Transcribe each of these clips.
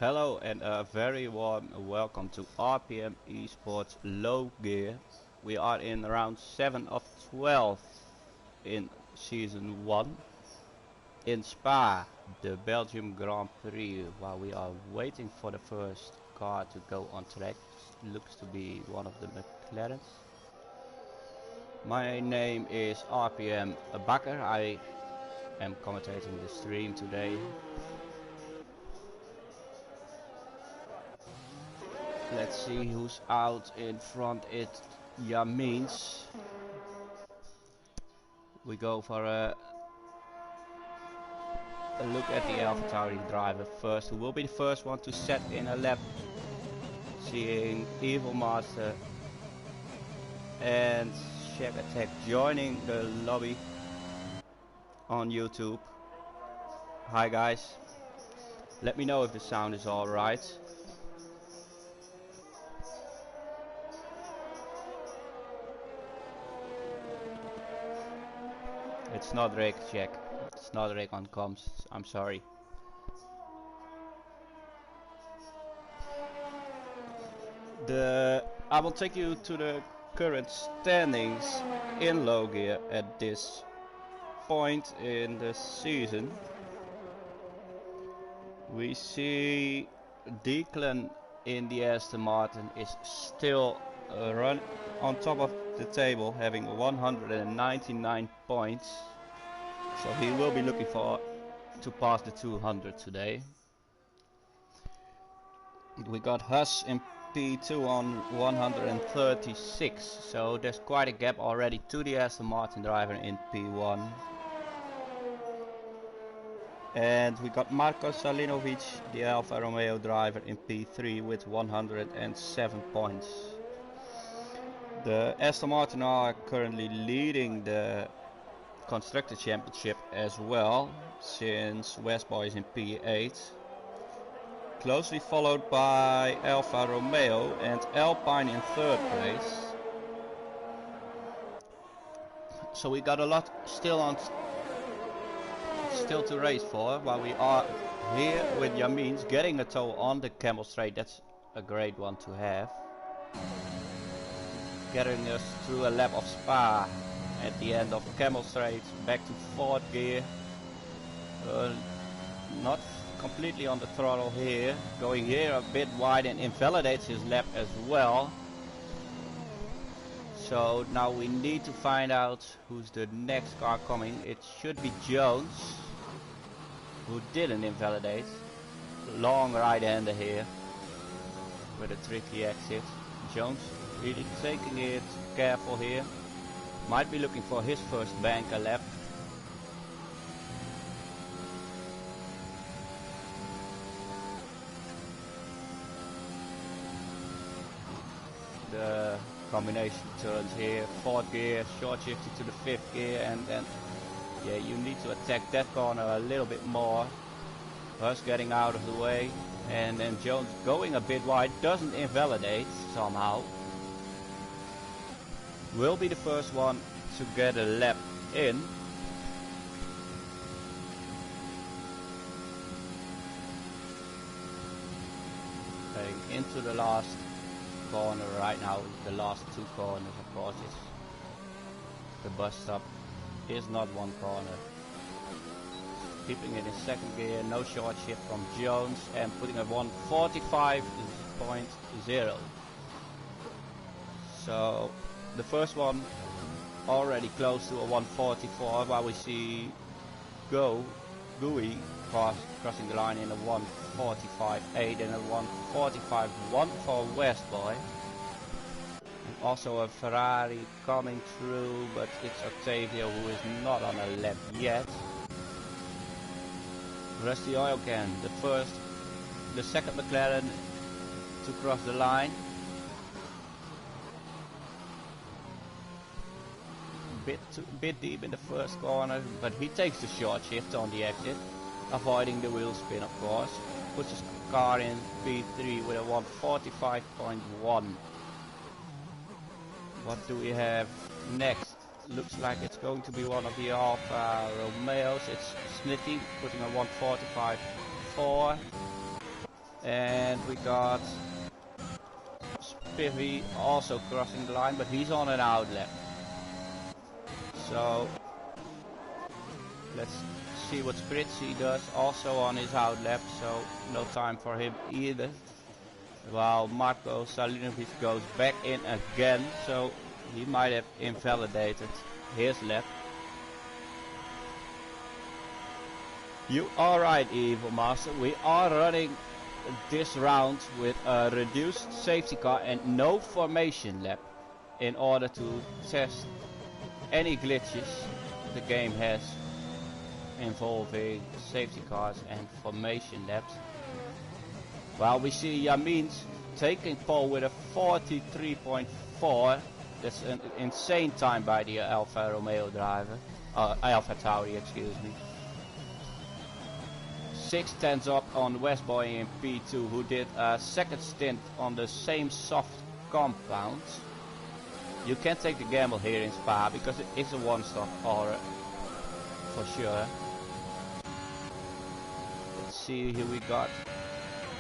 Hello and a very warm welcome to RPM Esports Low Gear. We are in round 7 of 12 in season 1 in Spa, the Belgium Grand Prix. While we are waiting for the first car to go on track, looks to be one of the McLarens. My name is RPM Bakker. I am commentating the stream today. Let's see who's out in front. It means we go for a look at the AlphaTauri driver first, who will be the first one to set in a lap. Seeing Evil Master and Shack Attack joining the lobby on YouTube. Hi guys, let me know if the sound is alright. It's not Rick, Jack. It's not Rick on comms. I'm sorry. I will take you to the current standings in low gear at this point in the season. We see Declan in the Aston Martin is still run on top of the table, having 199 points, so he will be looking to pass the 200 today. We got Huss in P2 on 136, so there's quite a gap already to the Aston Martin driver in P1. And we got Marko Salinovic, the Alfa Romeo driver, in P3 with 107 points. The Aston Martin are currently leading the Constructor Championship as well, since Westboy is in P8. Closely followed by Alfa Romeo and Alpine in third place. So we got a lot still to race for, while we are here with Yamins getting a tow on the Camel Straight. That's a great one to have. Getting us through a lap of Spa at the end of Camel Straight, back to fourth gear. Not completely on the throttle here, going here a bit wide and invalidates his lap as well. So now we need to find out who's the next car coming. It should be Jones, who didn't invalidate. Long right-hander here with a tricky exit. Jones really taking it careful here. Might be looking for his first banker lap. The combination turns here, fourth gear, short shifted to the fifth gear, and then yeah, you need to attack that corner a little bit more. Us getting out of the way, and then Jones going a bit wide, doesn't invalidate somehow. Will be the first one to get a lap in. Heading into the last corner right now, the last two corners, of course. The bus stop is not one corner. Keeping it in second gear, no short shift from Jones, and putting a 145.0. So the first one already close to a 144, while we see Gooey crossing the line in a 145.8 and a 145.1 for Westboy. And also a Ferrari coming through, but it's Octavio who is not on a lap yet. Rusty Oil Can, the second McLaren to cross the line. Bit deep in the first corner, but he takes the short shift on the exit, avoiding the wheel spin, of course. Puts his car in P3 with a 145.1. What do we have next? Looks like it's going to be one of the Alfa Romeos. It's Smithy putting a 145.4. And we got Spiffy also crossing the line, but he's on an out lap. So let's see what Spritzy does, also on his out lap, so no time for him either. While Marco Salinovic goes back in again, so he might have invalidated his lap. You are right, Evil Master. We are running this round with a reduced safety car and no formation lap in order to test any glitches the game has involving safety cars and formation laps. Well, we see Yamins taking pole with a 43.4. That's an insane time by the Alfa Romeo driver, Alfa Tauri, excuse me. 6/10 up on Westboy in P2, who did a second stint on the same soft compound. You can take the gamble here in Spa because it is a one-stop horror for sure. Let's see who we got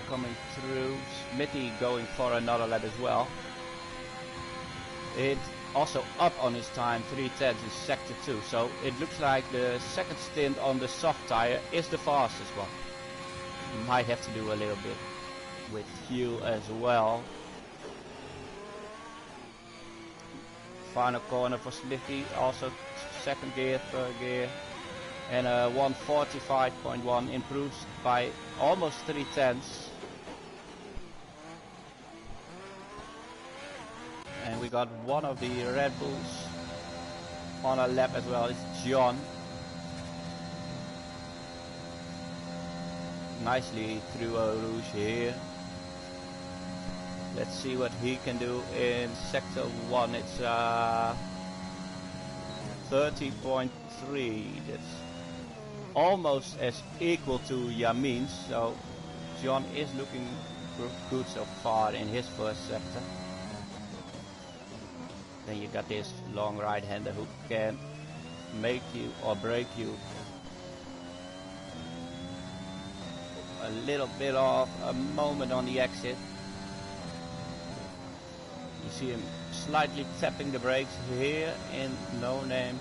coming through. Smithy going for another lap as well. It also up on his time, 3/10 in sector 2. So it looks like the second stint on the soft tire is the fastest one. Might have to do a little bit with fuel as well. Final corner for Smithy, also second gear, third gear. And a 145.1 improves by almost 3/10. And we got one of the Red Bulls on a lap as well. It's John. Nicely through a rouge here. Let's see what he can do in sector 1. It's 30.3. That's almost as equal to Yamin's. So John is looking good so far in his first sector. Then you got this long right-hander who can make you or break you. A little bit of a moment on the exit. You see him slightly tapping the brakes here in No Name.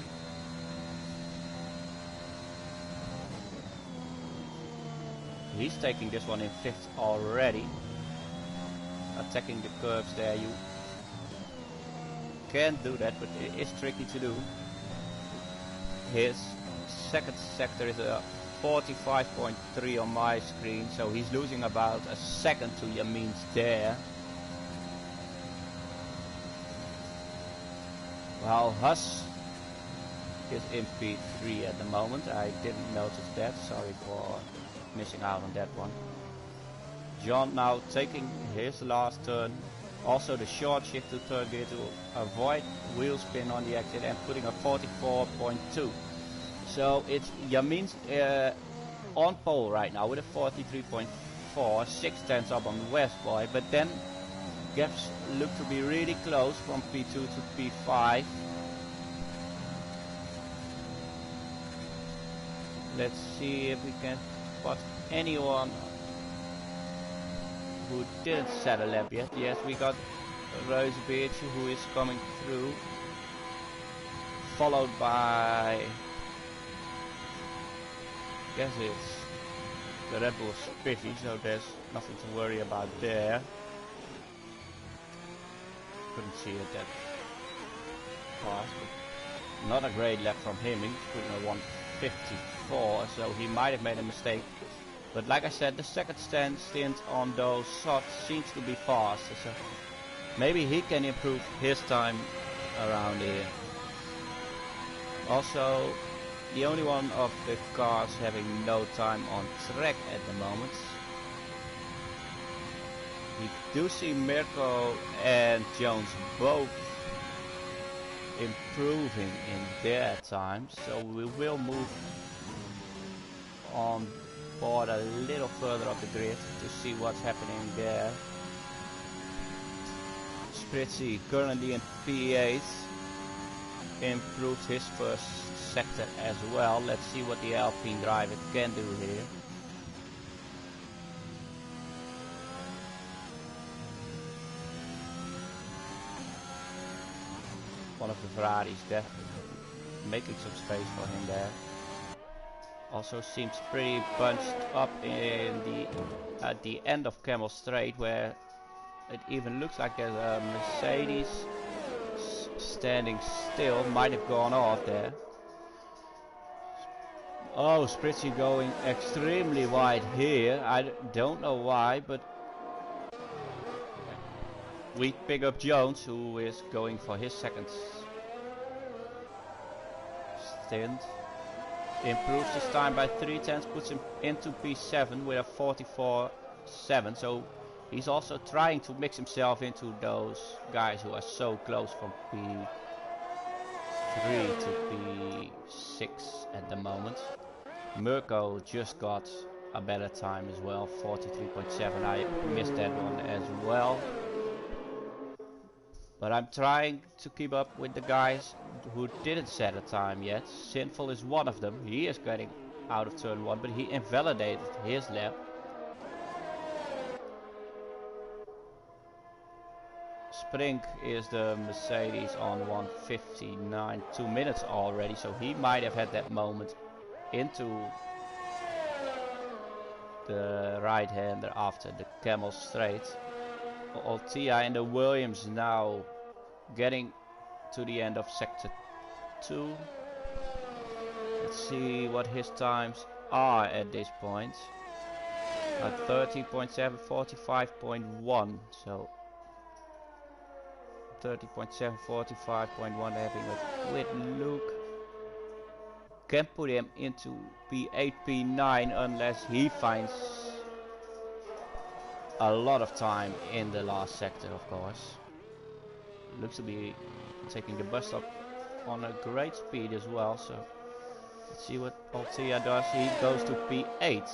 He's taking this one in 5th already. Attacking the curves there. You can do that, but it is tricky to do. His second sector is a 45.3 on my screen, so he's losing about a second to Yamin's there. While Huss is in P3 at the moment. I didn't notice that, sorry for missing out on that one. John now taking his last turn. Also the short shift to third gear to avoid wheel spin on the exit and putting a 44.2. So it's Yamin's on pole right now with a 43.4, 6/10 up on Westboy, but then gaps look to be really close from P2 to P5. Let's see if we can spot anyone who didn't set a lap yet. Yes, we got Rosebeach who is coming through, followed by, I guess it's the Red Bull Spiffy, so there's nothing to worry about there. Couldn't see it that fast, but not a great lap from him. He's putting a 154, so he might have made a mistake. But like I said, the second stint on those shots seems to be faster, so maybe he can improve his time around here. Also, the only one of the cars having no time on track at the moment. We do see Mirko and Jones both improving in their time, so we will move on board a little further up the grid to see what's happening there. Spritzy currently in P8, improved his first sector as well. Let's see what the Alpine driver can do here. one of the Ferraris there, making some space for him there. Also seems pretty bunched up at the end of Camel Straight, where it even looks like there's a Mercedes standing still. Might have gone off there. Oh, Spritzy going extremely wide here. I don't know why, but we pick up Jones, who is going for his second stint. Improves his time by 3/10, puts him into P7 with a 44.7. So he's also trying to mix himself into those guys who are so close from P3 to P6 at the moment. Mirko just got a better time as well, 43.7. I missed that one as well. But I'm trying to keep up with the guys who didn't set a time yet. Sinful is one of them. He is getting out of turn 1, but he invalidated his lap. Sprink is the Mercedes on 1:59, 2 minutes already, so he might have had that moment into the right-hander after the Camel Straight. Altia and the Williams now getting to the end of sector 2. Let's see what his times are at this point. 30.7, 45.1. So 30.7, 45.1 having it with Luke. Can put him into P8, P9 unless he finds a lot of time in the last sector, of course. Looks to be taking the bus stop on a great speed as well, so let's see what Altia does. He goes to P8,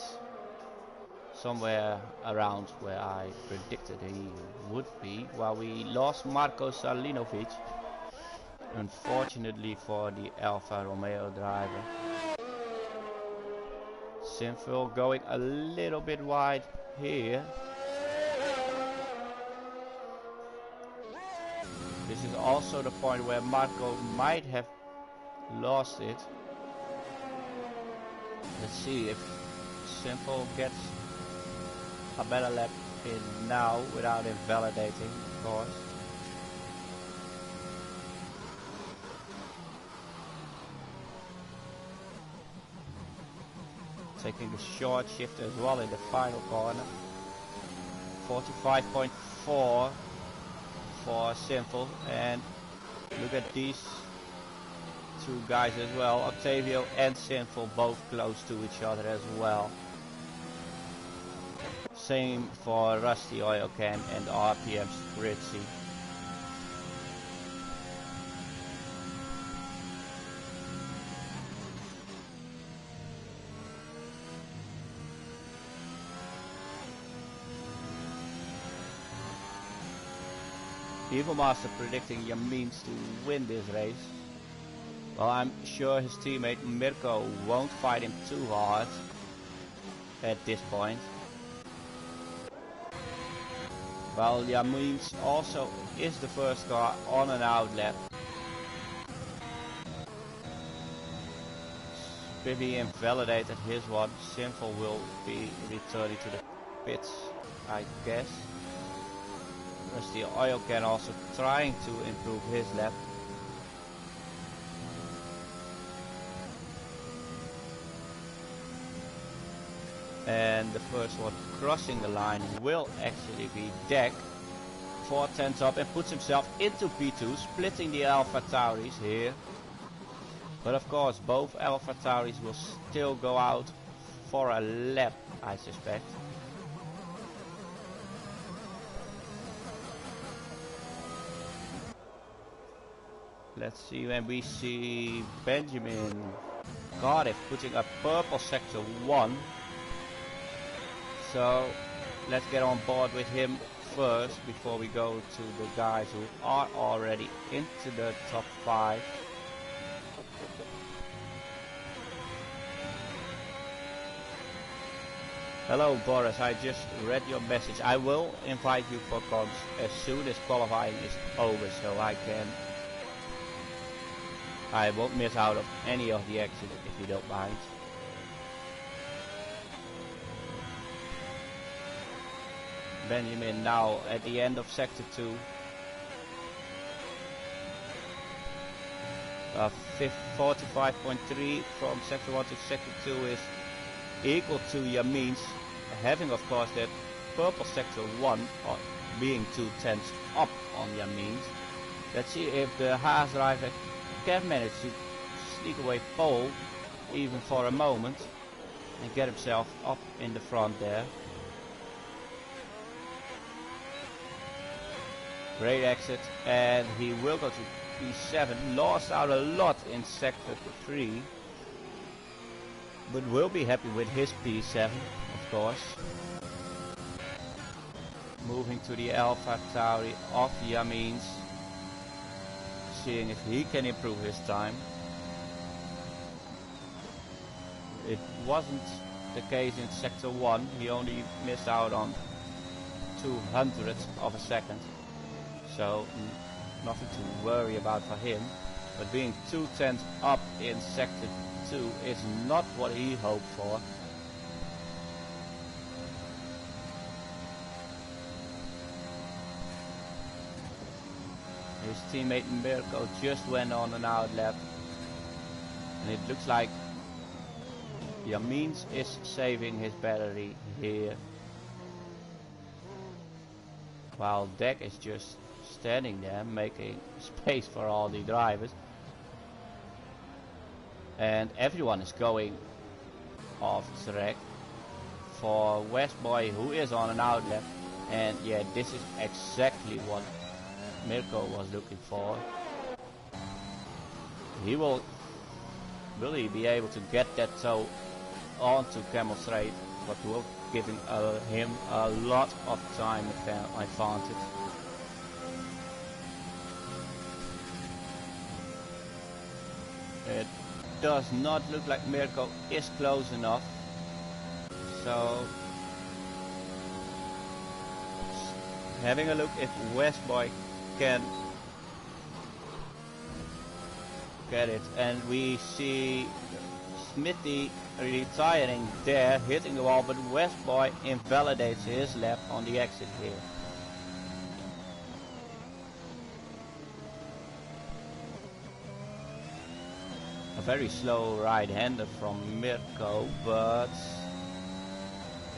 somewhere around where I predicted he would be, while we lost Marko Salinovic, unfortunately for the Alfa Romeo driver. Sinful going a little bit wide here. This is also the point where Marco might have lost it. Let's see if Simple gets a better lap in now without invalidating, of course. Taking the short shift as well in the final corner. 45.4 for Simple, and look at these two guys as well. Octavio and Sinful both close to each other as well. Same for Rusty Oil Can and RPM Spritzy. Evil Master predicting Yamins to win this race. Well, I'm sure his teammate Mirko won't fight him too hard at this point. Well, Yamins also is the first car on an outlap. Spivvy invalidated his one. Sinful will be returning to the pits, I guess. Rusty Oil Can also trying to improve his lap. And the first one crossing the line will actually be Deck. 4/10 up and puts himself into P2, splitting the Alpha Tauris here. But of course both Alpha Tauris will still go out for a lap, I suspect. Let's see when we see Benjamin Cardiff putting a purple sector 1. So let's get on board with him first before we go to the guys who are already into the top 5. Hello Boris, I just read your message. I will invite you for comms as soon as qualifying is over, so I can I won't miss out of any of the exits if you don't mind. Benjamin now at the end of sector 2. 45.3 from sector 1 to sector 2 is equal to Yamin's, having of course that purple sector 1 being 2/10 up on Yamin's. Let's see if the Haas driver can manage to sneak away pole even for a moment and get himself up in the front there. Great exit, and he will go to P7. Lost out a lot in sector 3, but will be happy with his P7, of course. Moving to the Alpha Tauri of Yamin's, seeing if he can improve his time. It wasn't the case in sector 1, he only missed out on 200ths of a second. So nothing to worry about for him, but being 2/10 up in sector 2 is not what he hoped for. His teammate Mirko just went on an out lap, and it looks like Yamin's is saving his battery here, while Deck is just standing there making space for all the drivers, and everyone is going off track for Westboy, who is on an outlet. And yeah, this is exactly what Mirko was looking for. Will he be able to get that toe onto Camel Straight, but will giving him a lot of time advantage. It does not look like Mirko is close enough, so having a look if Westboy can get it, and we see Smithy retiring there, hitting the wall, but Westboy invalidates his lap on the exit here. A very slow right-hander from Mirko, but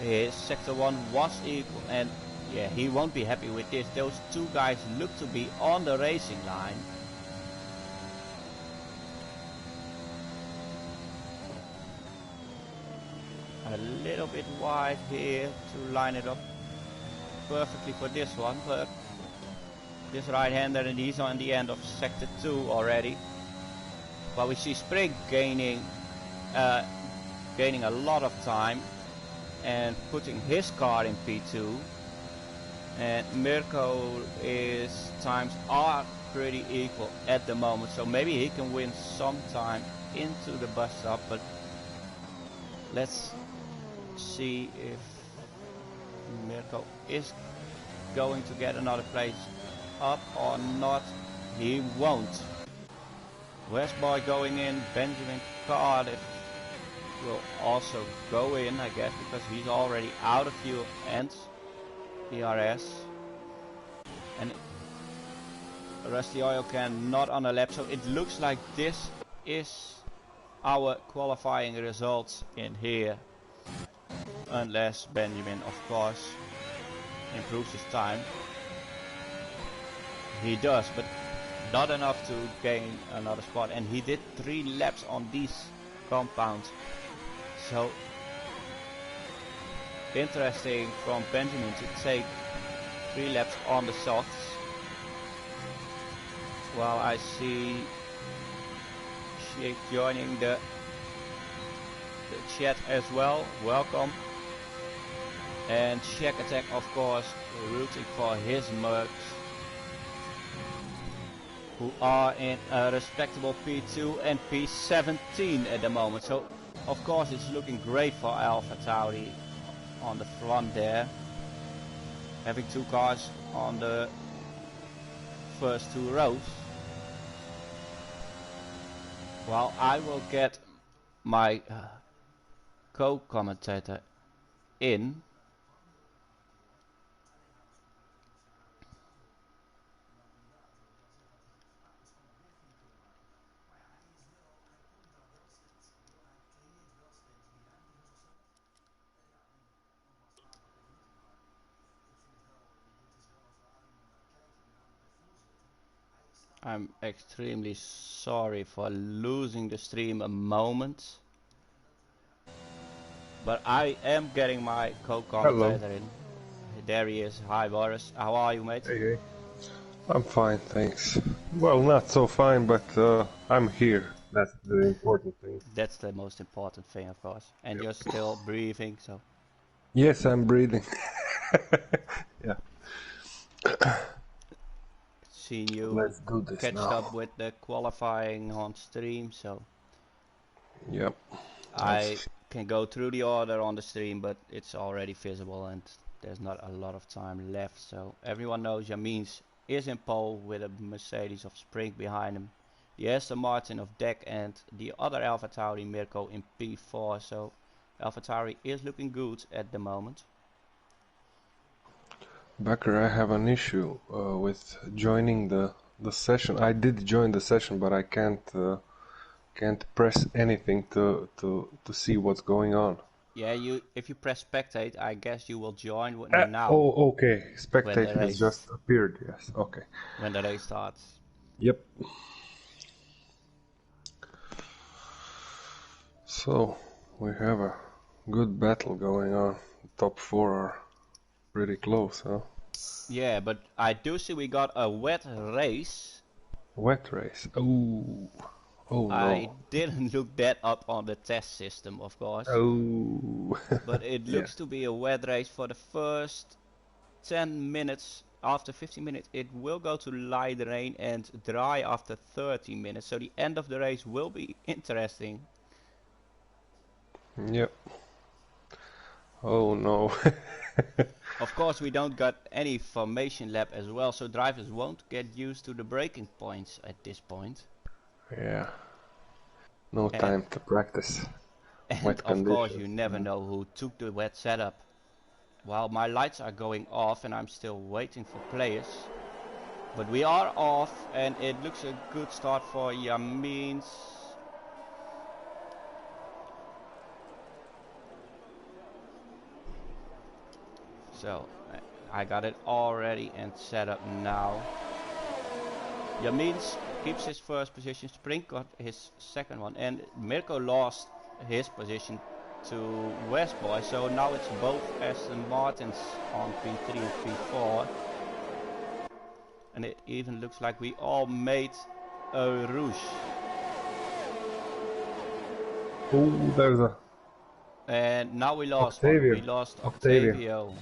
his sector 1 was equal, and yeah, he won't be happy with this. Those two guys look to be on the racing line. A little bit wide here to line it up perfectly for this one, but this right-hander, and he's on the end of sector 2 already. But we see Spring gaining a lot of time and putting his car in P2, and Mirko's times are pretty equal at the moment, so maybe he can win some time into the bus stop. But let's see if Mirko is going to get another place up or not. He won't. Westboy going in, Benjamin Cardiff will also go in, I guess, because he's already out of fuel and ERS. And Rusty Oil Can not on a lap, so it looks like this is our qualifying results in here. Unless Benjamin, of course, improves his time. He does, but not enough to gain another spot, and he did 3 laps on these compounds. So interesting from Benjamin to take 3 laps on the softs. While I see Sheik joining the chat as well, welcome. And Shack Attack, of course, rooting for his mercs, who are in a respectable P2 and P17 at the moment. So of course it's looking great for Alpha Tauri on the front there, having 2 cars on the first 2 rows. Well, I will get my co-commentator in. I'm extremely sorry for losing the stream a moment. But I am getting my Hello. co-commentator in. There he is. Hi Boris. How are you, mate? Hey. I'm fine, thanks. Well, not so fine, but I'm here. That's the important thing. That's the most important thing, of course. And Yep. you're still breathing, so. Yes, I'm breathing. Yeah. Seen you Let's do this catched up now. with the qualifying on stream, so. Yep. I can go through the order on the stream, but it's already visible and there's not a lot of time left. So everyone knows Jamins is in pole with a Mercedes of Spring behind him. The Aston Martin of Deck and the other AlphaTauri Mirko in P4. So AlphaTauri is looking good at the moment. Becker, I have an issue with joining the session. I did join the session, but I can't press anything to see what's going on. Yeah, if you press spectate, I guess you will join now. Oh, okay. When Spectate the has race just appeared. Yes. Okay. when the race starts. Yep. So we have a good battle going on. Top 4 are pretty close, huh? Yeah, but I do see we got a wet race. Wet race. Oh, oh I no. didn't look that up on the test system, of course. Oh. But it Yeah. looks to be a wet race for the first 10 minutes. After 15 minutes, it will go to light rain and dry after 30 minutes. So the end of the race will be interesting. Yep. Oh no. Of course, we don't got any formation lap as well, so drivers won't get used to the braking points at this point. Yeah. No And, time to practice. and Wet of course, conditions. you never know who took the wet setup. While my lights are going off and I'm still waiting for players. But we are off and it looks a good start for Yamins. So I got it already and set up now. Yamins keeps his first position. Spring got his second one and Mirko lost his position to Westboy. So now it's both Aston Martins on P3 and P4. And it even looks like we all made a rouge. Oh, there's a And now we lost Octavio. one. We lost Octavio. Octavio.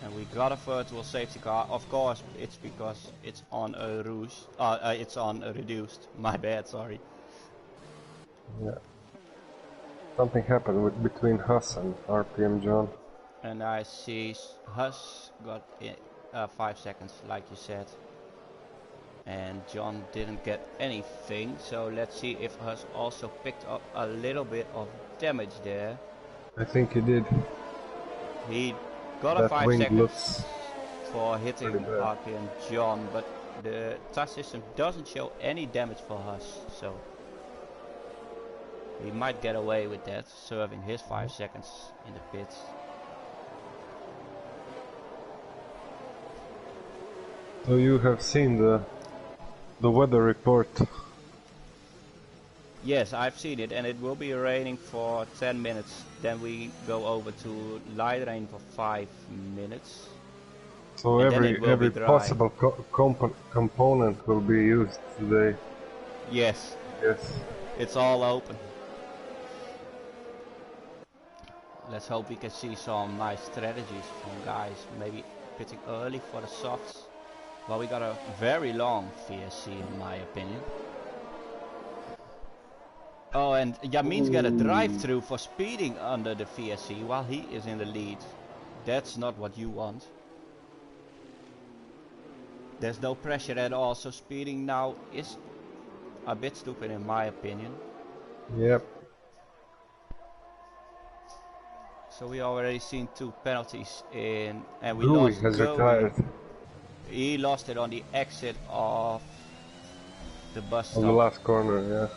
And we got a virtual safety car. Of course, it's because it's on a rouge. It's on a reduced. My bad, sorry. Yeah. Something happened between Huss and RPM John. And I see Huss got 5 seconds, like you said. And John didn't get anything. So let's see if Huss also picked up a little bit of damage there. I think he did. He got That a 5 wing seconds looks for hitting RPM John, but the touch system doesn't show any damage for us, so he might get away with that, serving his 5 seconds in the pits. So you have seen the weather report? Yes, I've seen it, and it will be raining for 10 minutes. Then we go over to light rain for 5 minutes. So and every possible component will be used today. Yes. Yes. It's all open. Let's hope we can see some nice strategies from guys. Maybe pitting early for the softs. Well, we got a very long VSC in my opinion. Oh, and Yamin's got a drive-through for speeding under the VSC while he is in the lead. That's not what you want. There's no pressure at all, so speeding now is a bit stupid in my opinion. Yep. So we already seen 2 penalties in, and we Dewey lost has Joey. retired He lost it on the exit of the bus on the stop. last corner, yeah.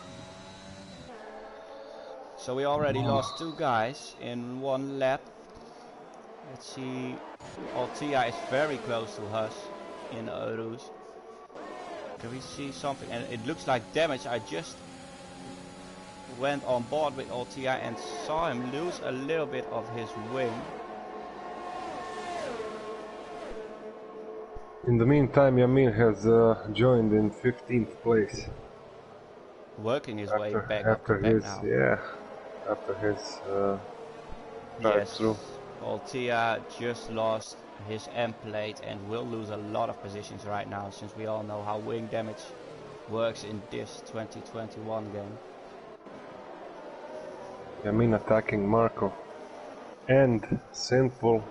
So we already lost 2 guys in 1 lap. Let's see, Altia is very close to us in Rouge. Can we see something? And it looks like damage. I just went on board with Altia and saw him lose a little bit of his wing. In the meantime, Yamin has joined in 15th place. Working his way back up to after back his now. after his drive through. Altia just lost his M plate and will lose a lot of positions right now, since we all know how wing damage works in this 2021 game. Yamin attacking Marco. And Sinful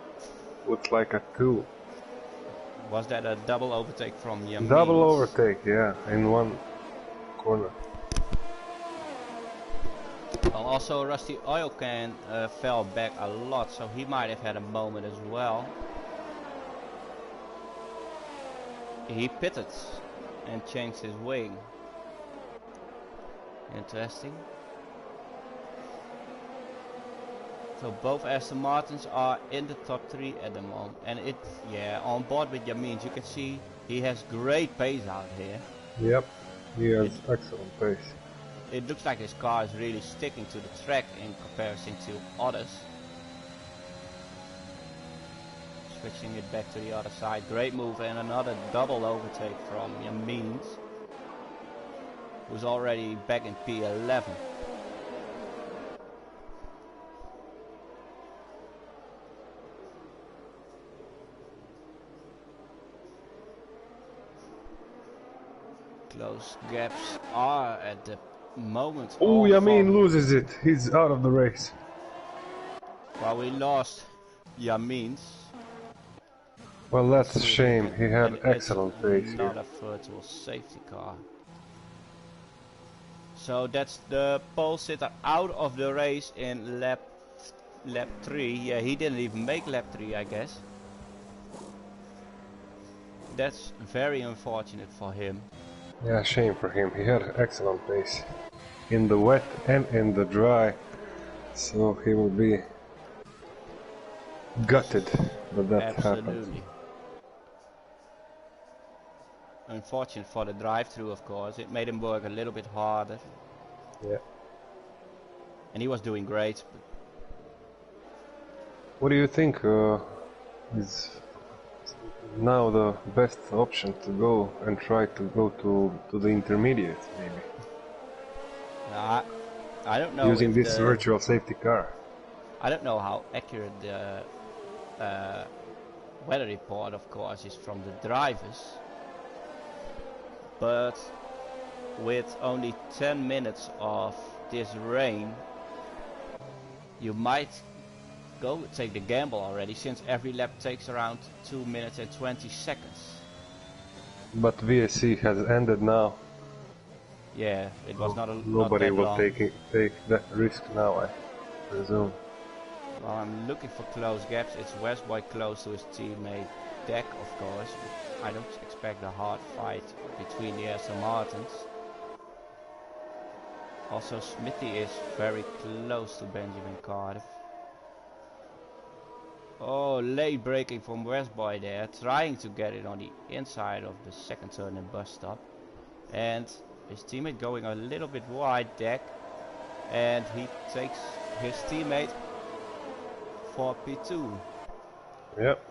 looks like a 2. Was that a double overtake from Yamin? Double overtake, yeah, in 1 corner. Well, also Rusty Oil Can fell back a lot, so he might have had a moment as well. He pitted and changed his wing. Interesting. So both Aston Martins are in the top 3 at the moment, and on board with Yamin, you can see he has great pace out here. Yep, he has excellent pace. It looks like his car is really sticking to the track in comparison to others. Switching it back to the other side, great move, and another double overtake from Yamin, who's already back in P11. Close gaps are at the moment. Oh, Yamin loses it. He's out of the race. Well, we lost Yamin. Well, that's a shame. He had excellent pace here. Not a virtual safety car. So that's the pole sitter out of the race in lap 3. Yeah, he didn't even make lap 3, I guess. That's very unfortunate for him. Yeah, shame for him. He had excellent pace in the wet and in the dry, so he will be gutted that that happened. Unfortunate for the drive-through, of course. It made him work a little bit harder. Yeah. And he was doing great. What do you think is now the best option to go and try to go to the intermediate, maybe? I don't know. Using this virtual safety car. I don't know how accurate the weather report, of course, is from the drivers. But with only 10 minutes of this rain, you might take the gamble already, since every lap takes around 2 minutes and 20 seconds. But VSC has ended now. Yeah, it was nobody will take that risk now, I presume. Well, I'm looking for close gaps. It's Westboy close to his teammate Deck, of course. I don't expect a hard fight between the Aston Martins. Also, Smithy is very close to Benjamin Cardiff. Oh, late braking from Westboy there, trying to get it on the inside of the second turn in bus stop. And his teammate going a little bit wide, Deck. And he takes his teammate for P2. Yep.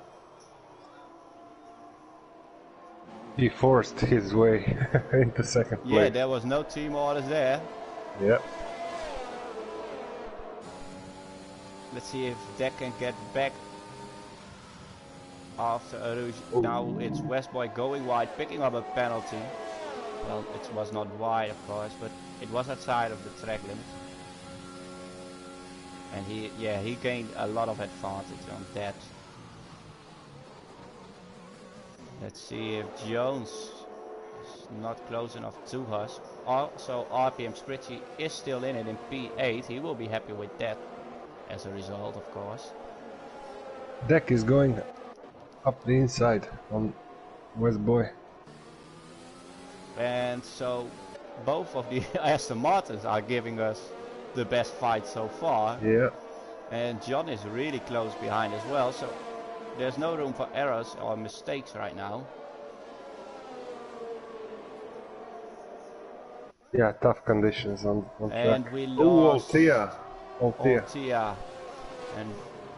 He forced his way into second place. Yeah, there was no team orders there. Yep. Let's see if Deck can get back after Rouge. Now it's Westboy going wide, picking up a penalty. Well, it was not wide, of course, but it was outside of the track limit. And he gained a lot of advantage on that. Let's see if Jones It's not close enough to us. Also, RPM Spritzy is still in it in P8. He will be happy with that as a result, of course. Deck is going up the inside on West Boy. And so both of the Aston Martins are giving us the best fight so far. Yeah. And John is really close behind as well, so there's no room for errors or mistakes right now. Yeah, tough conditions on And track. we lost Altia. And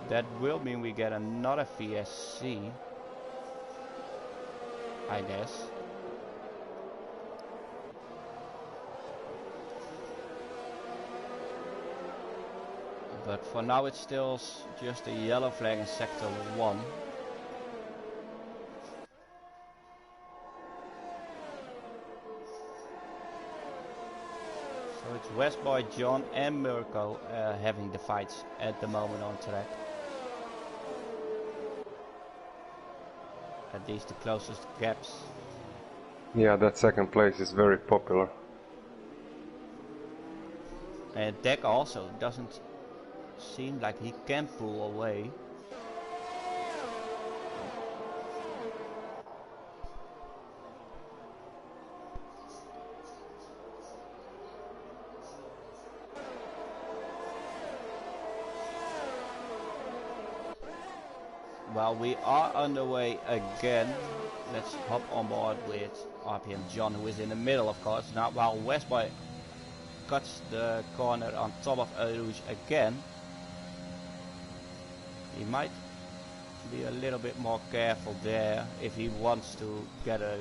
that will mean we get another VSC, I guess. But for now it's still just a yellow flag in sector 1. So it's Westboy, John and Mirko having the fights at the moment on track. At least the closest gaps. Yeah, that second place is very popular. And Deck also doesn't seem like he can pull away. Well, we are underway again. Let's hop on board with RPM John, who is in the middle, of course. Now, while Westboy cuts the corner on top of Rouge again, he might be a little bit more careful there if he wants to get a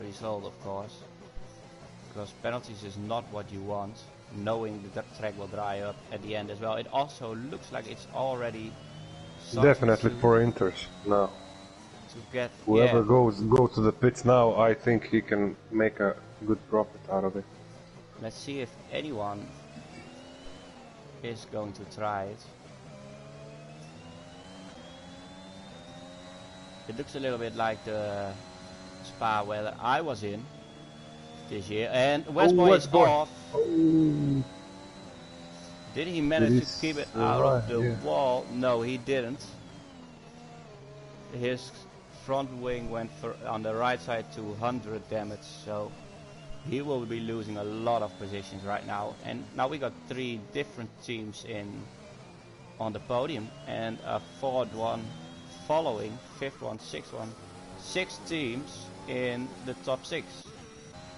result, of course. Because penalties is not what you want, knowing that the track will dry up at the end as well. It also looks like it's already definitely for Inters now. To get whoever goes to the pits now, I think he can make a good profit out of it. Let's see if anyone is going to try it. It looks a little bit like the Spa where I was in this year, and Westboy is off. Did he manage to keep it out of the wall? No, he didn't. His front wing went on the right side to 100 damage, so he will be losing a lot of positions right now. And now we got 3 different teams on the podium, and a 4th one following, 5th one, 6th one. 6 teams in the top 6.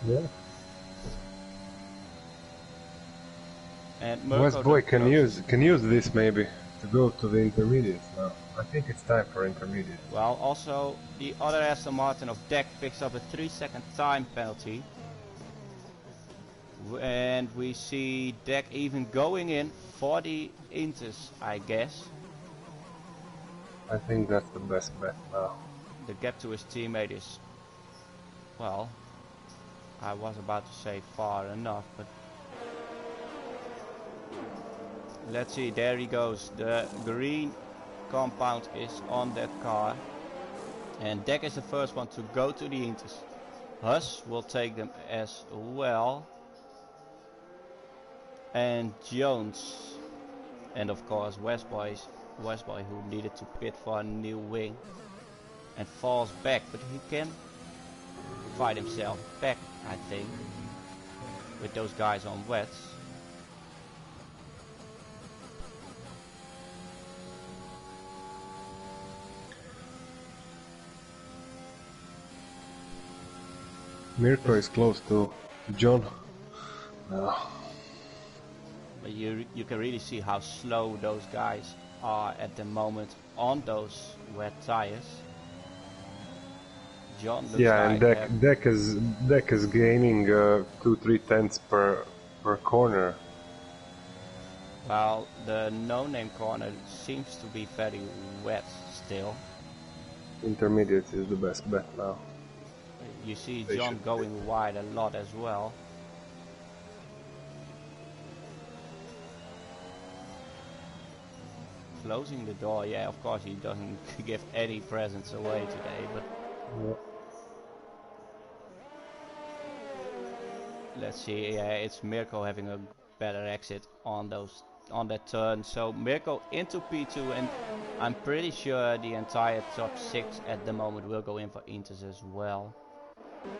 Yeah. And Westboy can use this maybe to go to the intermediates now. I think it's time for intermediate. Well, also the other Aston Martin of Deck picks up a 3-second time penalty. And we see Deck even going in for the Inters, I guess. I think that's the best bet now. The gap to his teammate is, well, I was about to say far enough, but let's see, there he goes. The green compound is on that car. And Deck is the first one to go to the Inters. Huss will take them as well. And Jones. And of course Westboy who needed to pit for a new wing. And falls back, but he can fight himself back, I think. With those guys on wets. Mirko is close to John. But you can really see how slow those guys are at the moment on those wet tires. John looks like and Deck is gaining 2-3 tenths per corner. Well, the no-name corner seems to be very wet still. Intermediate is the best bet now. You see John going wide a lot as well. Closing the door, yeah, of course he doesn't give any presents away today, but Let's see. Yeah, it's Mirko having a better exit on that turn. So Mirko into P2, and I'm pretty sure the entire top 6 at the moment will go in for Inters as well.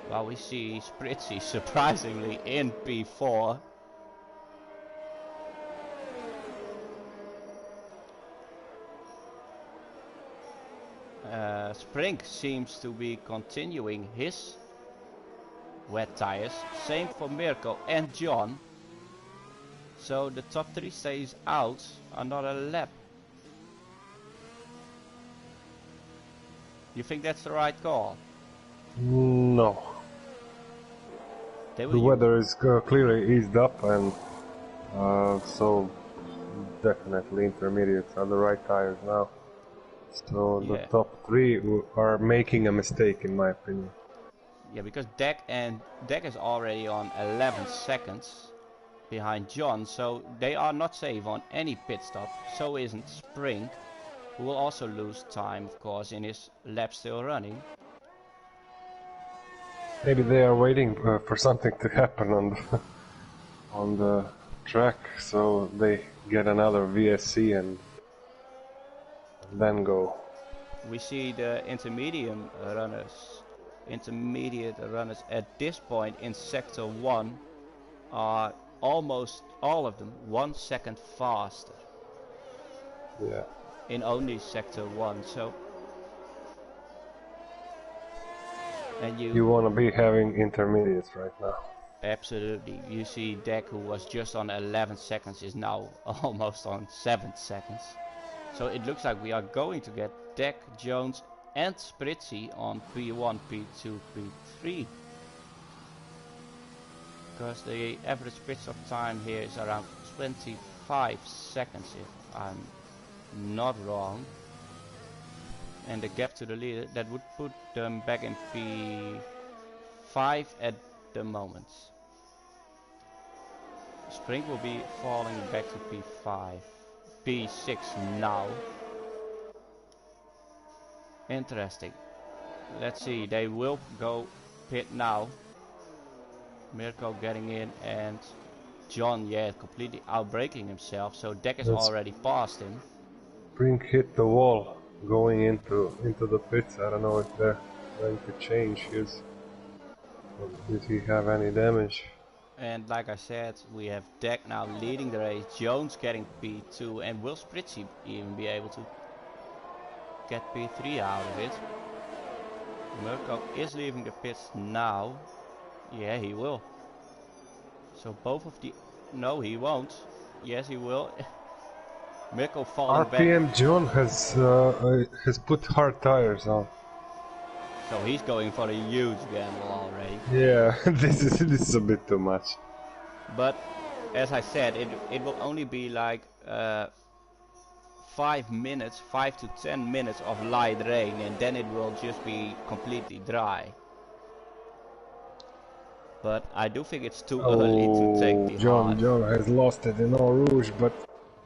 While we see Spritzy surprisingly in P4. Spring seems to be continuing his wet tires. Same for Mirko and John. So the top 3 stays out another lap. You think that's the right call? No. The weather is clearly eased up, and so definitely intermediates are the right tires now. So the top 3 are making a mistake, in my opinion. Yeah, because Deck is already on 11 seconds behind John, so they are not safe on any pit stop. So isn't Spring, who will also lose time, of course, in his lap still running. Maybe they are waiting for something to happen on the track, so they get another VSC and then go. We see the intermediate runners at this point in sector 1 are almost all of them 1 second faster. Yeah. In only sector 1, so. And you want to be having intermediates right now. Absolutely. You see Deck, who was just on 11 seconds, is now almost on 7 seconds. So it looks like we are going to get Deck, Jones and Spritzy on P1, P2, P3. Because the average pit stop time here is around 25 seconds, if I'm not wrong. And the gap to the leader, that would put them back in P5 at the moment. Spring will be falling back to P5. P6 now. Interesting. Let's see, they will go pit now. Mirko getting in and John, completely outbraking himself. So Deck is already past him. Spring hit the wall going into the pits. I don't know if they're going to change his. Did he have any damage? And like I said, we have Deck now leading the race. Jones getting P2, and will Spritzy even be able to get P3 out of it? Mirko is leaving the pits now. Yeah, he will. So both of the... No, he won't. Yes, he will. Mirko falling back. RPM John has put hard tires on. So he's going for a huge gamble already. Yeah, this is a bit too much. But as I said, it will only be like 5 to 10 minutes of light rain, and then it will just be completely dry. But I do think it's too early to take the John has lost it in Eau Rouge, but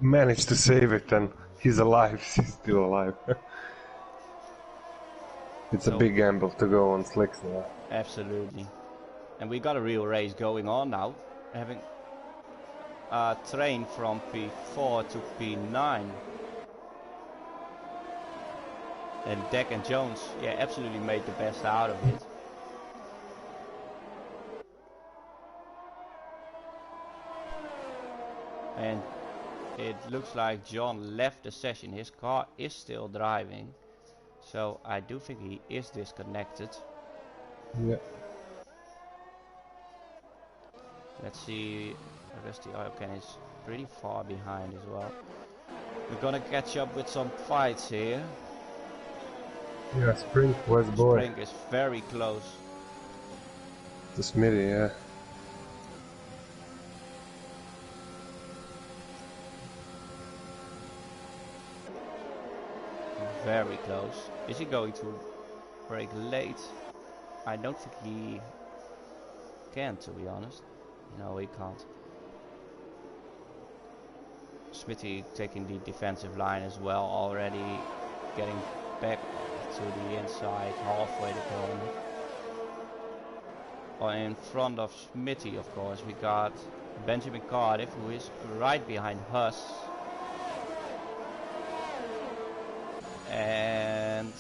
managed to save it, and he's alive. He's still alive. It's a big gamble to go on slicks now. Absolutely. And we got a real race going on now, having a train from P4 to P9. And Deck and Jones, absolutely made the best out of it. And it looks like John left the session. His car is still driving. So I do think he is disconnected. Yeah. Let's see, Rusty Oilcan is pretty far behind as well. We're gonna catch up with some fights here. Yeah, Spring West Boy. Spring is very close. To Smitty, yeah. Very close. Is he going to brake late? I don't think he can, to be honest. No, he can't. Smitty taking the defensive line as well, already getting back to the inside, halfway the corner. in front of Smitty, of course, we got Benjamin Cardiff, who is right behind Huss. And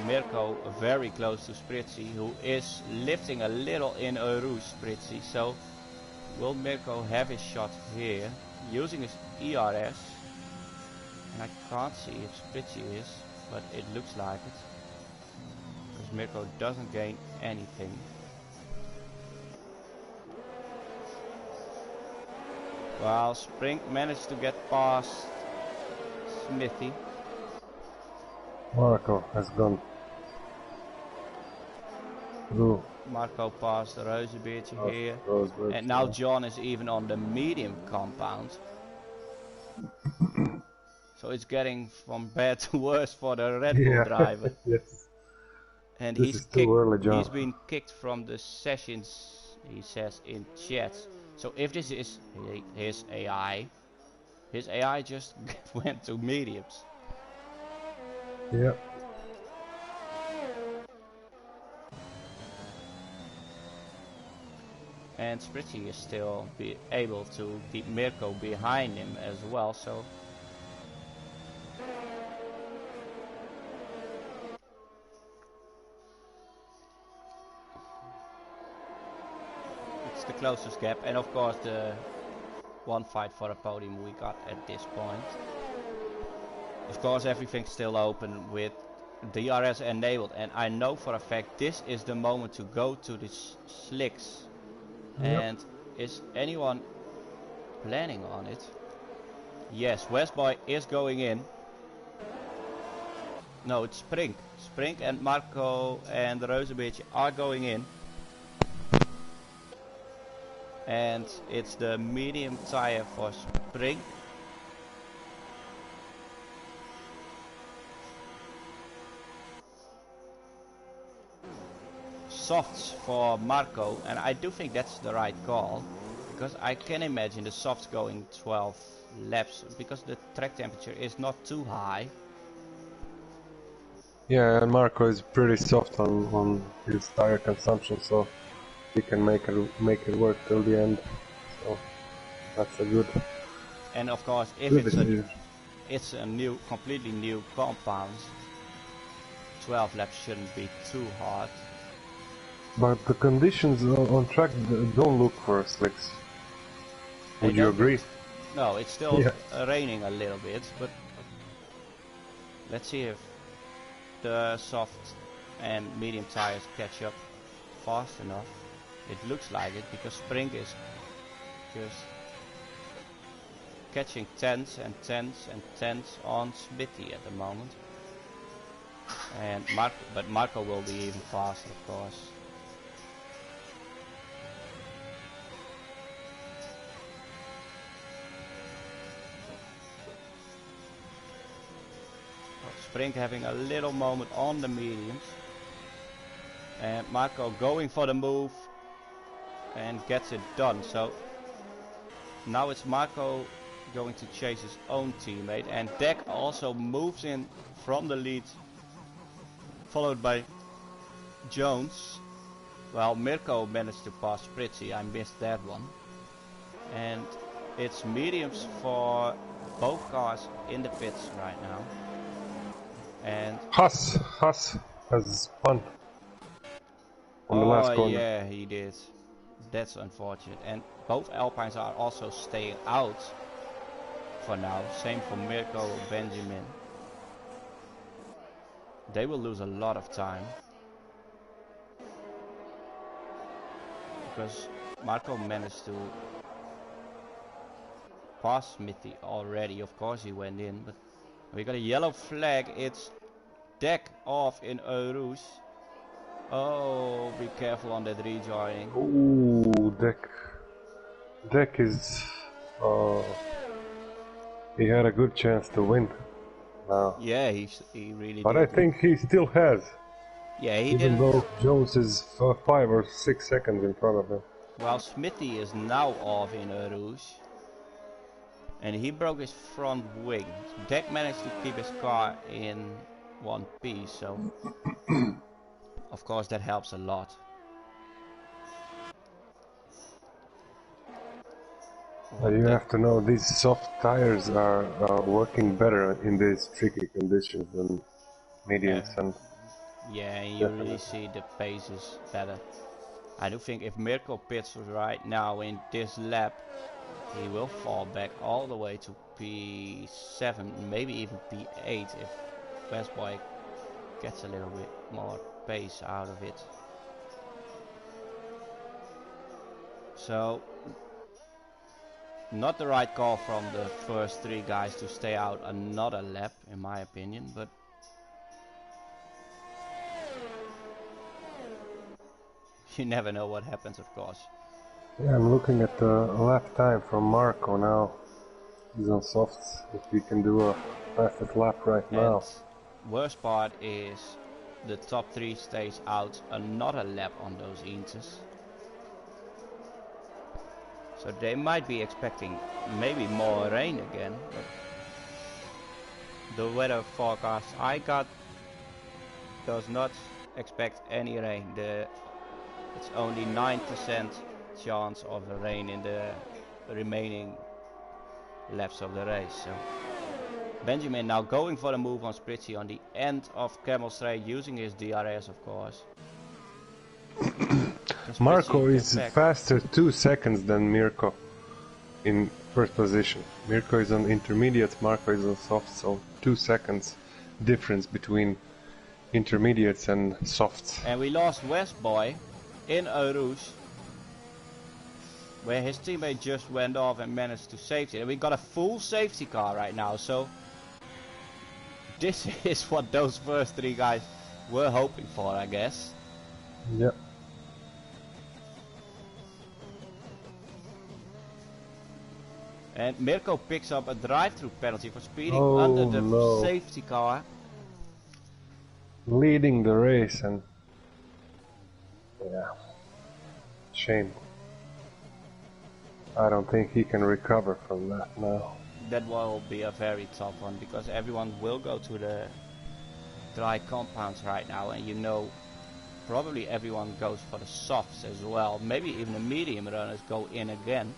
Mirko very close to Spritzy, who is lifting a little in Eru's Spritzy. So will Mirko have his shot here using his ERS? And I can't see if Spritzy is, but it looks like it, because Mirko doesn't gain anything. Well, Spring managed to get past Smithy. Marco has gone through. Marco passed Rozenbeertje here. Rozenbeertje, And now John is even on the medium compound. So it's getting from bad to worse for the Red Bull driver. Yes. And This is too early, John. He's been kicked from the sessions, he says in chat. So if this is his AI just went to mediums. Yeah. And Spritzy is still able to keep Mirko behind him as well, so it's the closest gap. And of course the one fight for a podium we got at this point. Of course everything's still open with DRS enabled, and I know for a fact this is the moment to go to the slicks. Yep. And is anyone planning on it? Yes, Westboy is going in. No, it's Spring. Spring and Marco and Rozenbeertje are going in. And it's the medium tire for Spring. Softs for Marco, and I do think that's the right call, because I can imagine the softs going 12 laps because the track temperature is not too high. Yeah, and Marco is pretty soft on his tire consumption, so he can make it work till the end. So that's a good. And of course, if it's a completely new compound, 12 laps shouldn't be too hard. But the conditions on track don't look for slicks. Would you agree? No, it's still raining a little bit, but let's see if the soft and medium tires catch up fast enough. It looks like it, because Spring is just catching 10s and 10s and 10s on Smitty at the moment. And Marco will be even faster, of course. Spring having a little moment on the mediums. And Marco going for the move and gets it done. So now it's Marco going to chase his own teammate, and Deck also moves in from the lead, followed by Jones. Well, Mirko managed to pass Spritzy, I missed that one. And it's mediums for both cars in the pits right now. And Huss has spun on the last corner. Yeah, he did. That's unfortunate. And both Alpines are also staying out for now. Same for Mirko and Benjamin. They will lose a lot of time, because Marco managed to pass Smithy already. Of course he went in, but we got a yellow flag. It's Deck off in Eru's. Oh, be careful on that rejoining. Ooh, Deck is. He had a good chance to win. Yeah, he really but did. I think he still has. Yeah, he Even did. though Jones is 5 or 6 seconds in front of him. Well, Smithy is now off in Eru's. And he broke his front wing. Deck managed to keep his car in one piece, so of course that helps a lot. You have to know these soft tires are working better in these tricky conditions than mediums and yeah, you really see the pace is better. I do think if Mirko pits right now in this lap, he will fall back all the way to P7, maybe even P8 if Westboy gets a little bit more pace out of it. So, not the right call from the first three guys to stay out another lap, in my opinion, but you never know what happens, of course. Yeah, I'm looking at the lap time from Marco now. He's on softs. If he can do a fastest lap right now. Worst part is the top three stays out another lap on those Intes. So they might be expecting maybe more rain again. But the weather forecast I got does not expect any rain. It's only 9% chance of rain in the remaining laps of the race. So Benjamin now going for the move on Spritzy on the end of Camel Straight, using his DRS, of course. Marco is faster 2 seconds than Mirko in first position. Mirko is on intermediates, Marco is on softs, so 2 seconds difference between intermediates and softs. And we lost Westboy in Eau Rouge, where his teammate just went off and managed to safety. And we got a full safety car right now, so this is what those first three guys were hoping for, I guess. Yep. And Mirko picks up a drive-through penalty for speeding under the safety car. Leading the race, and yeah, shame. I don't think he can recover from that now. That will be a very tough one, because everyone will go to the dry compounds right now, and you know, probably everyone goes for the softs as well. Maybe even the medium runners go in again.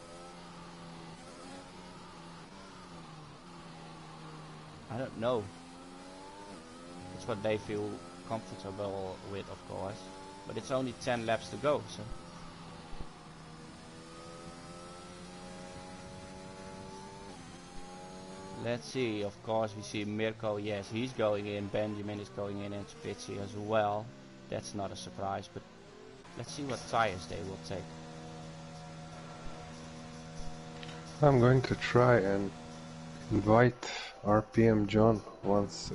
I don't know. It's what they feel comfortable with, of course. But it's only 10 laps to go, so. Let's see, of course we see Mirko, yes, he's going in, Benjamin is going in, and Spitzy as well. That's not a surprise, but let's see what tires they will take. I'm going to try and invite RPM John once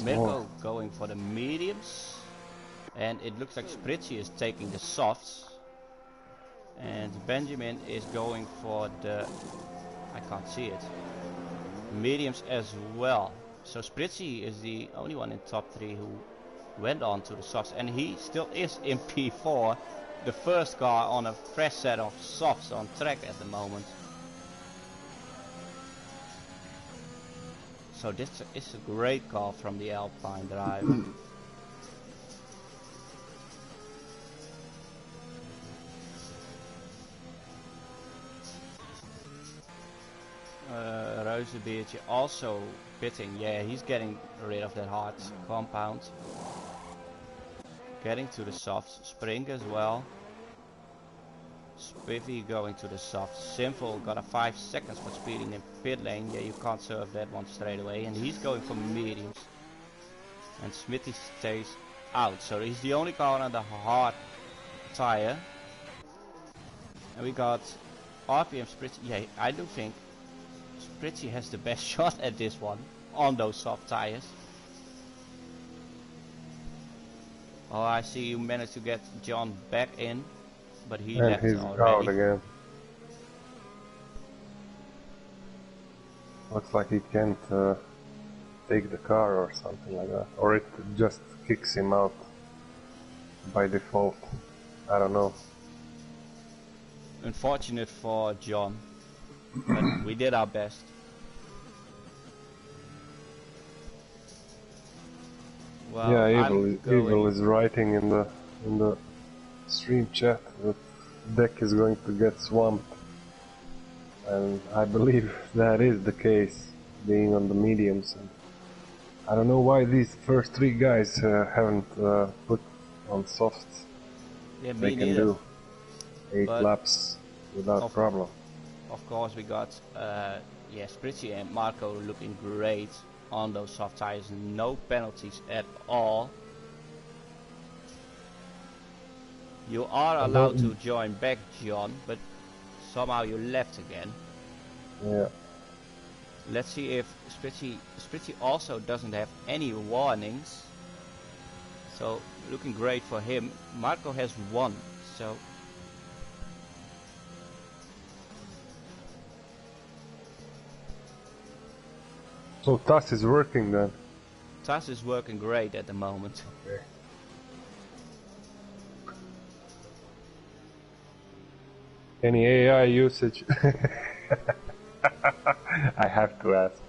Mirko more. going for the mediums, and it looks like Spritzy is taking the softs, and Benjamin is going for the, I can't see it, mediums as well. So Spritzy is the only one in top 3 who went on to the softs, and he still is in P4, the first car on a fresh set of softs on track at the moment. So this is a great call from the Alpine drive. Reuzenbeertje also pitting. Yeah, he's getting rid of that hard compound. Getting to the softs. Spring as well. Spiffy going to the soft. Simple got a 5 seconds for speeding in pit lane. Yeah, you can't serve that one straight away. And he's going for mediums. And Smithy stays out. So he's the only car on the hard tire. And we got RPM Spritzy. Yeah, I do think Spritzy has the best shot at this one on those soft tires. Oh, I see you managed to get John back in. But he and left he's already. out again. Looks like he can't take the car or something like that. Or it just kicks him out by default. I don't know. Unfortunate for John. But we did our best. Well, yeah, Evil is writing in the stream chat that deck is going to get swamped. and I believe that is the case, being on the mediums. And I don't know why these first three guys haven't put on softs. Yeah, They me can neither. do 8 But laps without problem. Of course, we got Spritzy and Marco looking great on those soft tires. No penalties at all. You are allowed to join back, John, but somehow you left again. Yeah. Let's see if Spritzy also doesn't have any warnings. So looking great for him. Marco has one, so So TAS is working then? TAS is working great at the moment. Okay. Any AI usage? I have to ask.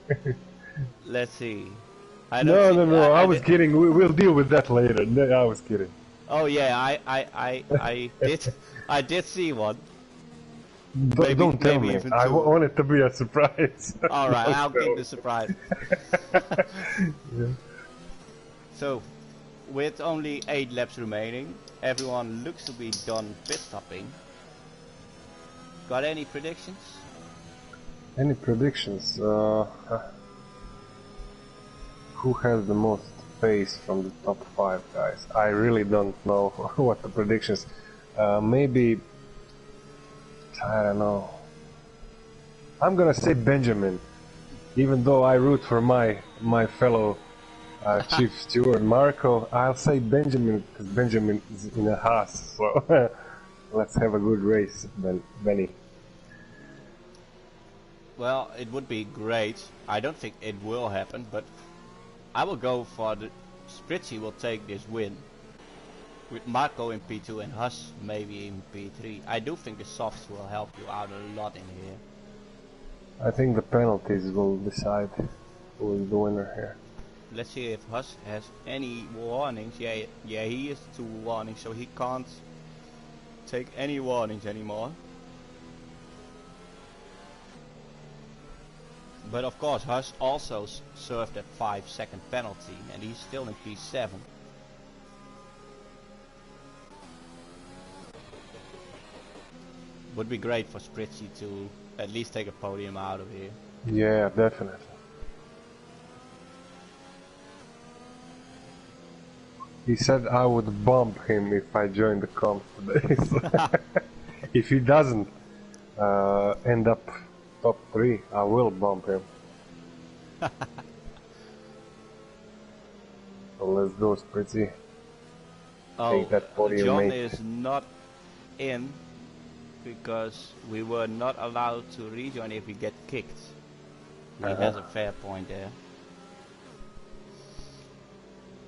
Let's see. No, I was kidding. We'll deal with that later. No, I was kidding. Oh yeah, I did see one. Don't tell me. I want it to be a surprise. Alright, I'll keep the surprise. Yeah. So, with only 8 laps remaining, everyone looks to be done pit stopping. Got any predictions? Any predictions? Who has the most pace from the top 5 guys? I really don't know what the predictions. Maybe, I don't know. I'm gonna say Benjamin, even though I root for my fellow Chief Steward Marco. I'll say Benjamin because Benjamin is in a Haas. So let's have a good race, Benny. Well, it would be great. I don't think it will happen, but I will go for the Spritzy will take this win. With Marco in P2 and Huss maybe in P3. I do think the softs will help you out a lot in here. I think the penalties will decide who is the winner here. Let's see if Huss has any warnings. Yeah, he has 2 warnings, so he can't take any warnings anymore. But of course, Huss also served that 5-second penalty, and he's still in P7. Would be great for Spritzy to at least take a podium out of here. Yeah, definitely. He said I would bump him if I joined the comp today. If he doesn't end up top 3, I will bump him. So let's go, Spritzy. Take that podium, John mate. is not in because we were not allowed to rejoin if we get kicked. He has a fair point there.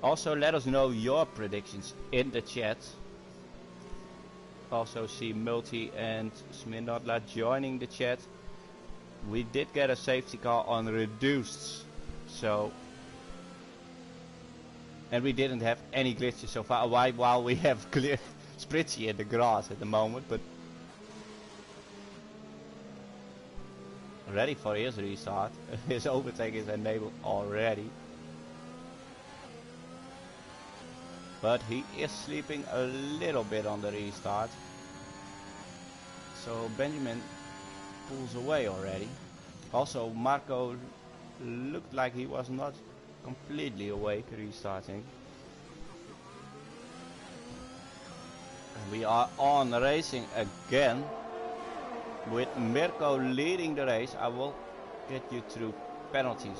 Also, let us know your predictions in the chat. Also see Multi and Sminodla joining the chat. We did get a safety car on reduced, so, and we didn't have any glitches so far. While we have clear Spritzy in the grass at the moment, but ready for his restart. His overtake is enabled already. But he is sleeping a little bit on the restart. So Benjamin pulls away already. Also Marco looked like he was not completely awake restarting. And we are on racing again. With Mirko leading the race. I will get you through penalties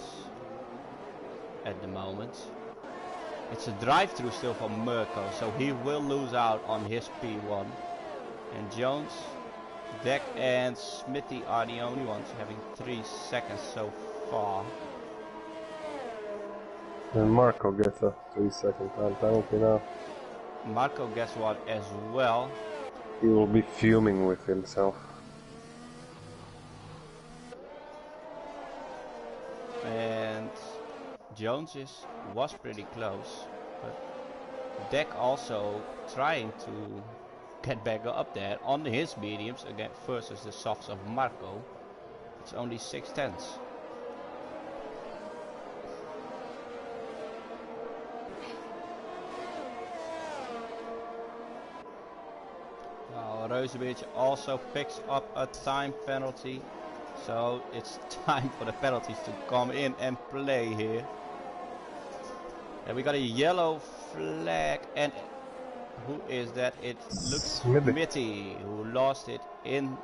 at the moment. It's a drive-through still for Mirko, so he will lose out on his P1. And Jones, Deck and Smithy are the only ones having 3 seconds so far. And Marco gets a 3-second time penalty now. Marco gets one as well. He will be fuming with himself. And Jones was pretty close, but Deck also trying to get back up there on his mediums again versus the softs of Marco. It's only 6/10. Well, Rosebeach also picks up a time penalty. So it's time for the penalties to come in and play here. And we got a yellow flag, and who is that? It looks Smitty, who lost it in,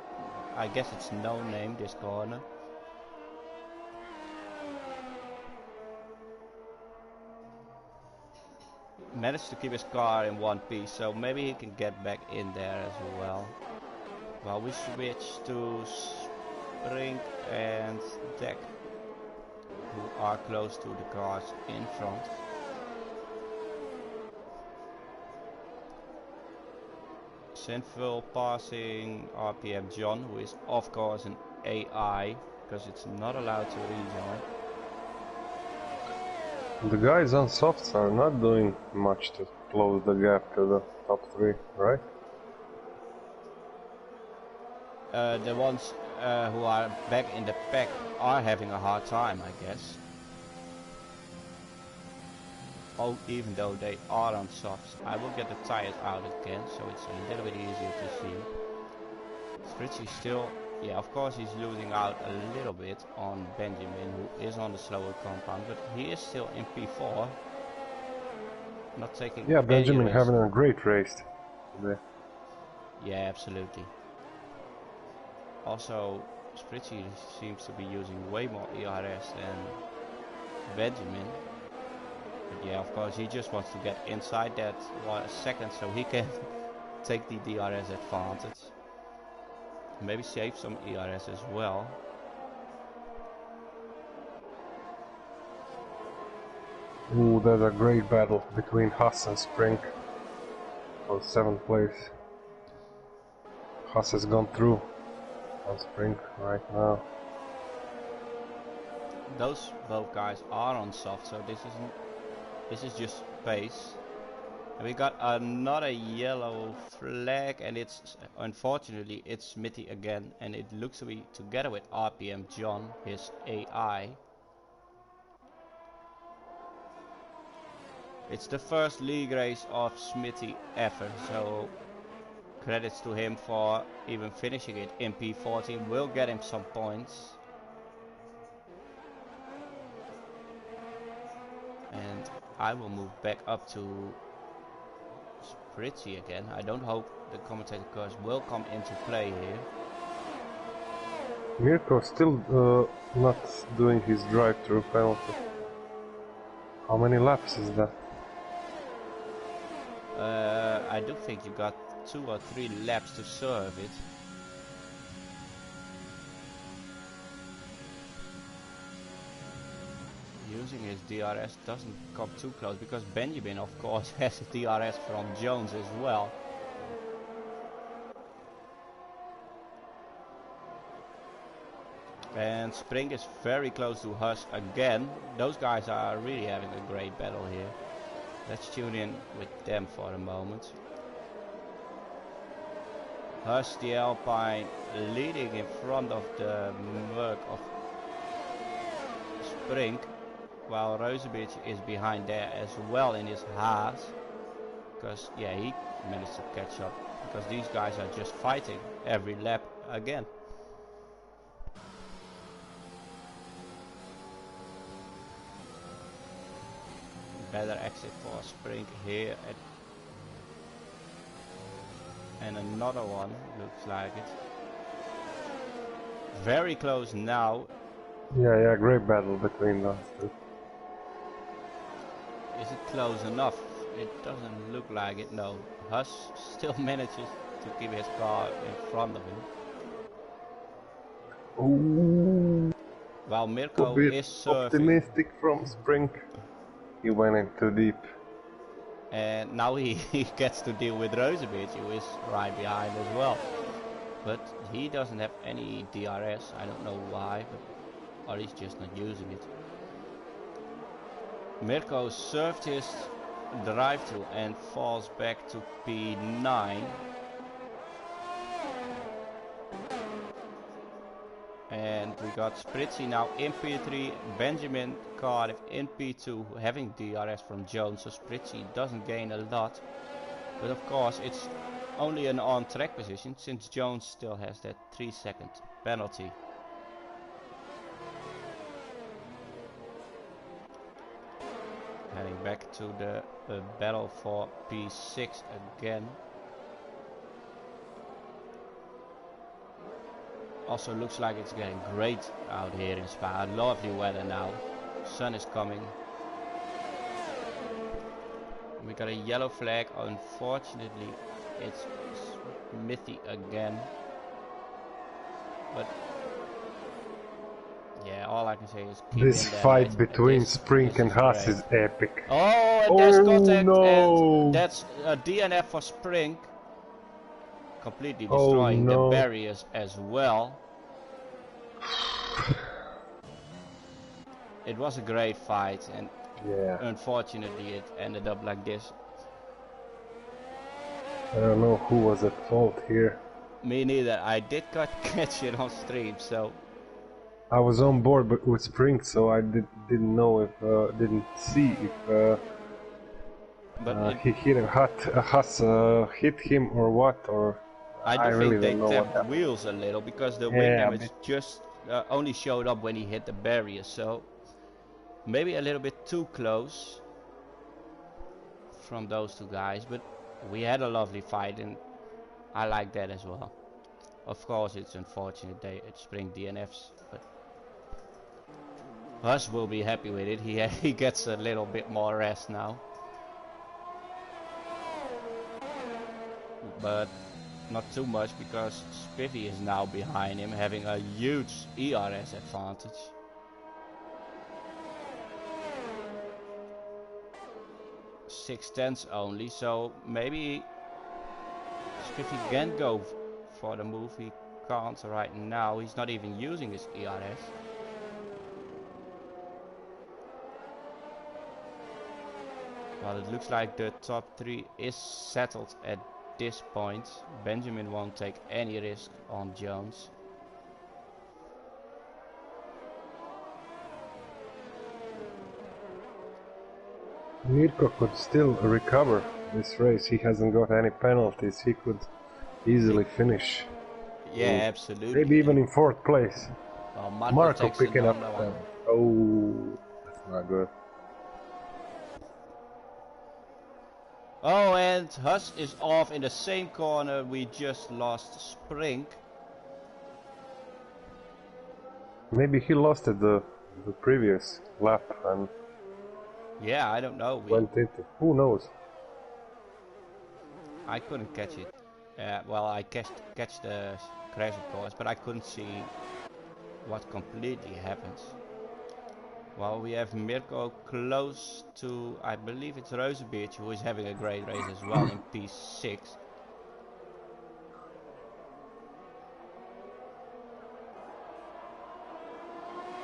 I guess it's no name, this corner. Managed to keep his car in one piece, so maybe he can get back in there as well. Well, we switch to Spring and Deck, who are close to the cars in front. Sinful passing RPM John, who is of course an AI, because it's not allowed to rejoin. The guys on softs are not doing much to close the gap to the top 3, right? The ones who are back in the pack are having a hard time, I guess. Oh, even though they are on softs. I will get the tires out again, so it's a little bit easier to see. Fritzy still, yeah, of course he's losing out a little bit on Benjamin, who is on the slower compound, but he is still in P4. Not taking yeah, Benjamin any having a great race today. Yeah, absolutely. Also, Spritzy seems to be using way more ERS than Benjamin. But yeah, of course, he just wants to get inside that 1 second so he can take the DRS advantage. Maybe save some ERS as well. Ooh, there's a great battle between Haas and Spring for 7th place. Haas has gone through on Spring right now. Those both guys are on soft, so this is just pace. And we got another yellow flag, and it's unfortunately it's Smitty again, and it looks to be together with RPM John, his AI. It's the first league race of Smitty ever, so credits to him for even finishing it in P14. Will get him some points. And I will move back up to Spritzy again. I don't hope the commentator cars will come into play here. Mirko still not doing his drive-through penalty. How many laps is that? I do think you got 2 or 3 laps to serve it. Using his DRS doesn't come too close, because Benjamin of course has a DRS from Jones as well. And Spring is very close to Huss again. Those guys are really having a great battle here. Let's tune in with them for a moment. Huss, the Alpine, leading in front of the Merc of Spring, while Rosebeach is behind there as well in his Haas. Because yeah, he managed to catch up, because these guys are just fighting every lap again. Better exit for Spring here, and another one, looks like it. Very close now. Yeah, great battle between those two. Is it close enough? It doesn't look like it, no. Huss still manages to keep his car in front of him. Ooh, While Mirko is surfing. Optimistic from Spring. He went in too deep. And now he gets to deal with Rosebeach, who is right behind as well. But he doesn't have any DRS, I don't know why, or he's just not using it. Mirko served his drive-through and falls back to P9. And We got Spritzy now in P3, Benjamin Cardiff in P2, having DRS from Jones, so Spritzy doesn't gain a lot. But of course it's only an on-track position, since Jones still has that 3-second penalty. Heading back to the battle for P6 again. Also looks like it's getting great out here in Spa. Lovely weather now. Sun is coming. We got a yellow flag. Unfortunately, it's Smithy again. But yeah, all I can say is keep this in there, fight mate. between Spring and Haas is epic. Oh, and there's contact, no. and that's a DNF for Spring. Completely destroying the barriers as well. It was a great fight, and unfortunately it ended up like this. I don't know who was at fault here. Me neither. I did catch it on stream, so I was on board with Spring, so I didn't know if didn't see if he hit him or what, or I really think don't they know tapped wheels a little, because the wing damage just only showed up when he hit the barrier, so maybe a little bit too close from those two guys, but we had a lovely fight and I like that as well. Of course it's unfortunate they Spring DNFs, but Huss will be happy with it. He gets a little bit more rest now. But not too much, because Spiffy is now behind him, having a huge ERS advantage. Six tenths only, so maybe Spiffy can go for the move. He can't right now. He's not even using his ERS. Well, it looks like the top 3 is settled at this point. Benjamin won't take any risk on Jones. Mirko could still recover this race. He hasn't got any penalties. He could easily finish. Yeah, absolutely. Maybe even in 4th place. Well, Marco picking up. Oh, that's not good. Oh, and Huss is off in the same corner. We just lost Spring. Maybe he lost it the previous lap and yeah, I don't know. Went into. Who knows? I couldn't catch it. Well, I catch the crash of course, but I couldn't see what completely happens. Well, we have Mirko close to, I believe it's Rozenbeertje, who is having a great race as well in P6.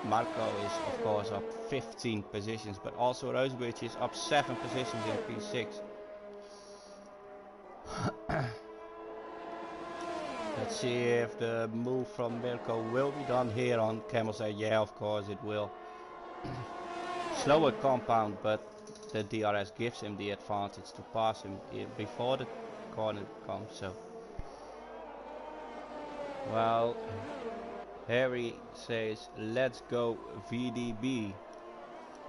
Marco is of course up 15 positions, but also Rozenbeertje is up 7 positions in P6. Let's see if the move from Mirko will be done here on Camel. Say, yeah, of course it will. Slower compound, but the DRS gives him the advantage to pass him before the corner comes. So, well, Harry says, let's go VDB.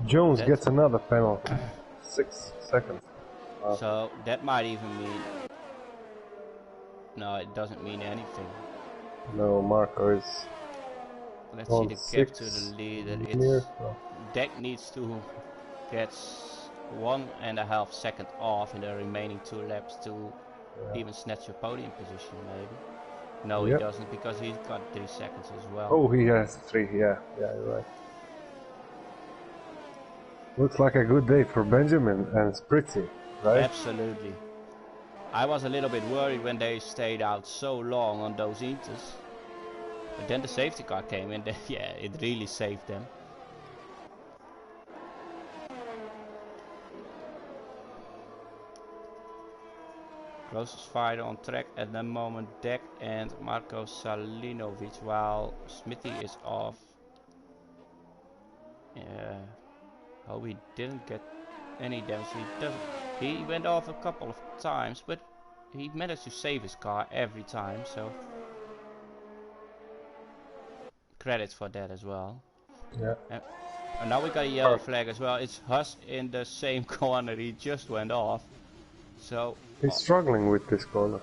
Jones gets another penalty. 6 seconds. So that might even mean... No, it doesn't mean anything. No, Marco is... Let's see the gap to the leader. It's Deck needs to get 1.5 seconds off in the remaining 2 laps to even snatch a podium position, maybe. No, he doesn't, because he's got 3 seconds as well. Oh, he has 3. Yeah, you're right. Looks like a good day for Benjamin and Spritzy, right? Absolutely. I was a little bit worried when they stayed out so long on those inters. But then the safety car came and yeah, it really saved them. Closest fighter on track at the moment, Dek and Marko Salinovic, while Smithy is off. Oh, he didn't get any damage. He went off a couple of times, but he managed to save his car every time, so credits for that as well. Yeah. And now we got a yellow flag as well. It's Huss in the same corner. He just went off. So he's struggling with this corner.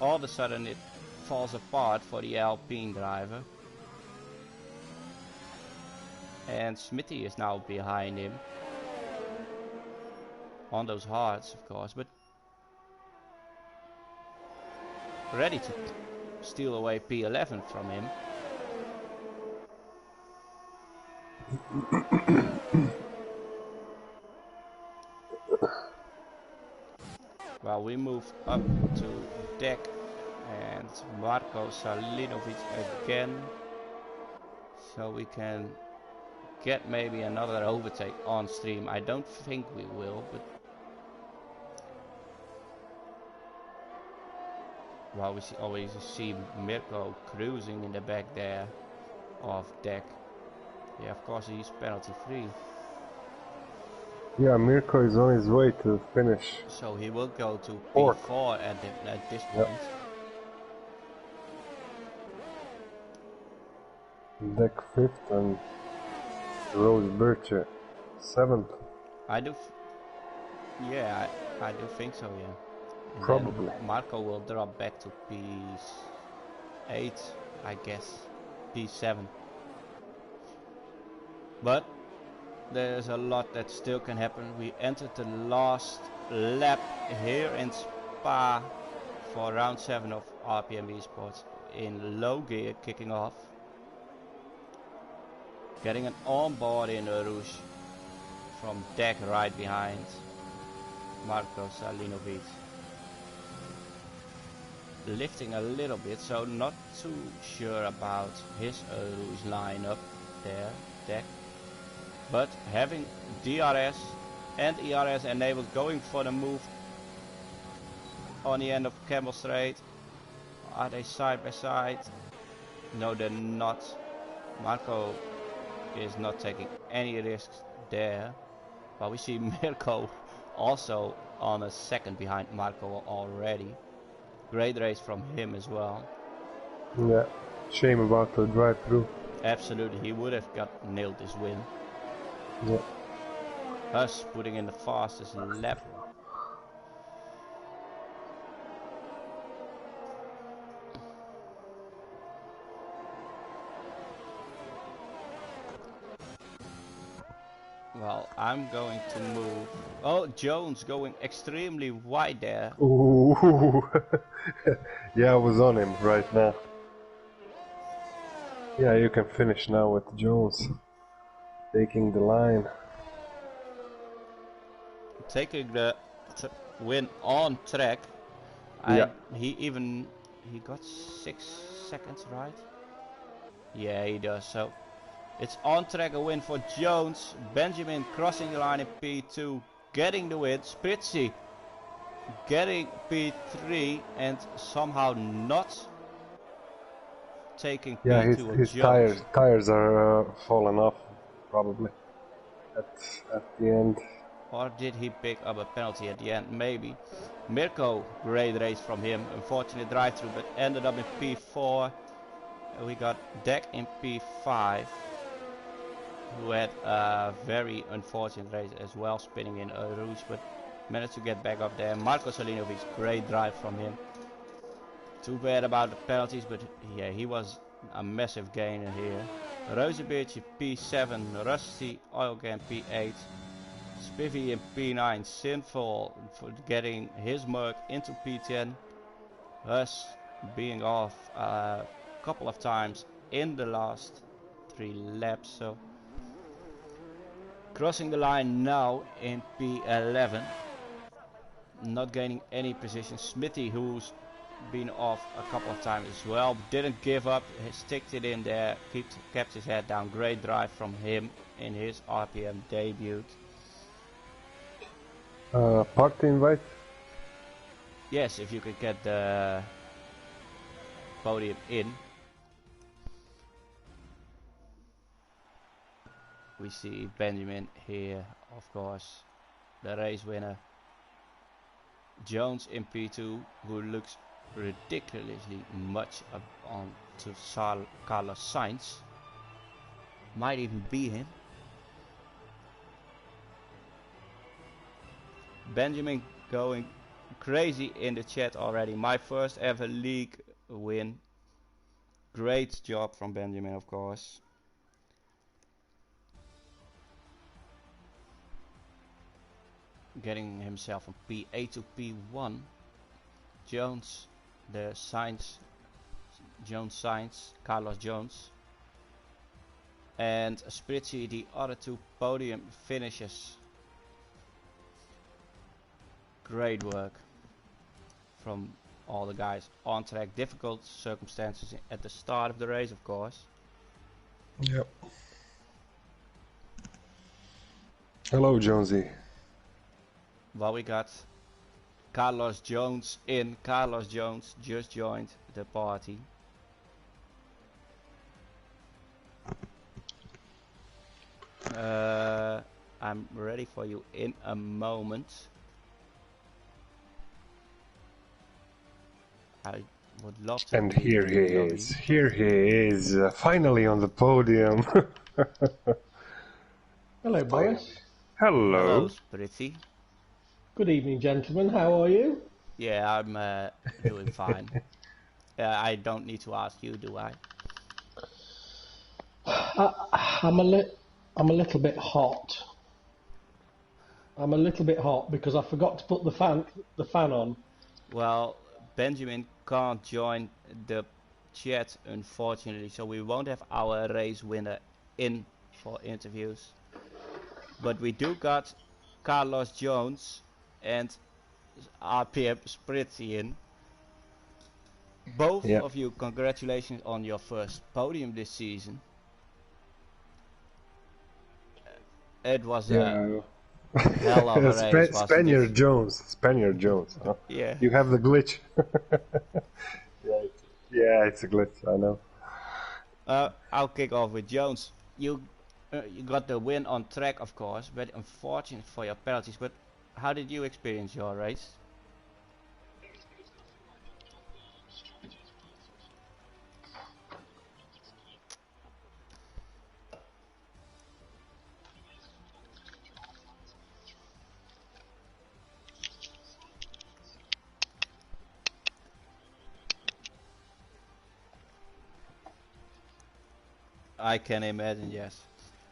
All of a sudden it falls apart for the Alpine driver. And Smithy is now behind him. On those hards, of course, but ready to steal away P11 from him. Well, we move up to Dek and Marko Salinovic again, so we can get maybe another overtake on stream. I don't think we will, but well, we always see Mirko cruising in the back there of Dek. Yeah, of course he's penalty free. Yeah, Mirko is on his way to finish. So he will go to P4 at this point. Dek 5th and Rose Birche 7th. I do think so, yeah. And probably. Marko will drop back to P8, I guess. P7. But there's a lot that still can happen. We entered the last lap here in Spa for round 7 of RPM Esports in low gear, kicking off. Getting an onboard in Rouge from Dek right behind Marko Salinovic. Lifting a little bit, so not too sure about his Rouge lineup there, Dek. But having DRS and ERS enabled, going for the move on the end of Campbell Straight. Are they side by side? No, they're not. Marko is not taking any risks there. But we see Mirko also on a second behind Marko already. Great race from him as well. Yeah, shame about the drive through. Absolutely, he would have nailed this win. Yeah. Us putting in the fastest lap. Well, I'm going to move. Oh, Jones going extremely wide there. Ooh. Yeah, I was on him right now. Yeah, you can finish now with Jones taking the line. Taking the win on track. Yeah. He got 6 seconds, right? Yeah, he does. So it's on track, a win for Jones. Benjamin crossing the line in P2, getting the win. Spritzy getting P3 and somehow not taking P2. His tires are falling off probably at the end. Or did he pick up a penalty at the end? Maybe. Mirko, great race from him. Unfortunate drive-through, but ended up in P4. We got Dek in P5, who had a very unfortunate race as well, spinning in Rouge, but managed to get back up there. Marko Salinovic, great drive from him. Too bad about the penalties, but yeah, he was a massive gainer here. Rozenbeertje P7, Rusty Oilgan P8, Spivvy in P9, Sinful for getting his Merc into P10. Us being off a couple of times in the last 3 laps, so crossing the line now in P11, not gaining any position. Smithy, who's been off a couple of times as well, didn't give up, he sticked it in there, kept his head down. Great drive from him in his RPM debut. Party invite? Yes, if you could get the podium in. We see Benjamin here, of course, the race winner. Jones in P2, who looks ridiculously much up on to Carlos Sainz. Might even beat him. Benjamin going crazy in the chat already. My first ever league win. Great job from Benjamin, of course. Getting himself from P8 to P1. Jones, the Sainz, Carlos Jones. And Spritzy, the other two podium finishes. Great work from all the guys on track. Difficult circumstances at the start of the race, of course. Yep. Hello, Jonesy. Well, we got Carlos Jones in. Carlos Jones just joined the party. I'm ready for you in a moment. I would love to. And here he is. Here he is, finally on the podium. Hello, boys. Hello. Hello, Spritzy. Good evening, gentlemen. How are you? Yeah, I'm doing fine. I don't need to ask you, do I? I'm a little bit hot. I'm a little bit hot because I forgot to put the fan on. Well, Benjamin can't join the chat, unfortunately, so we won't have our race winner in for interviews. But we do got Carlos Jones and RPM Spritzy in. Both of you, congratulations on your first podium this season. It was a hell of a race, Spaniard Jones. Huh? Yeah. You have the glitch. Yeah, it's a glitch, I know. I'll kick off with Jones. You got the win on track, of course, but unfortunate for your penalties. But how did you experience your race? I can imagine, yes.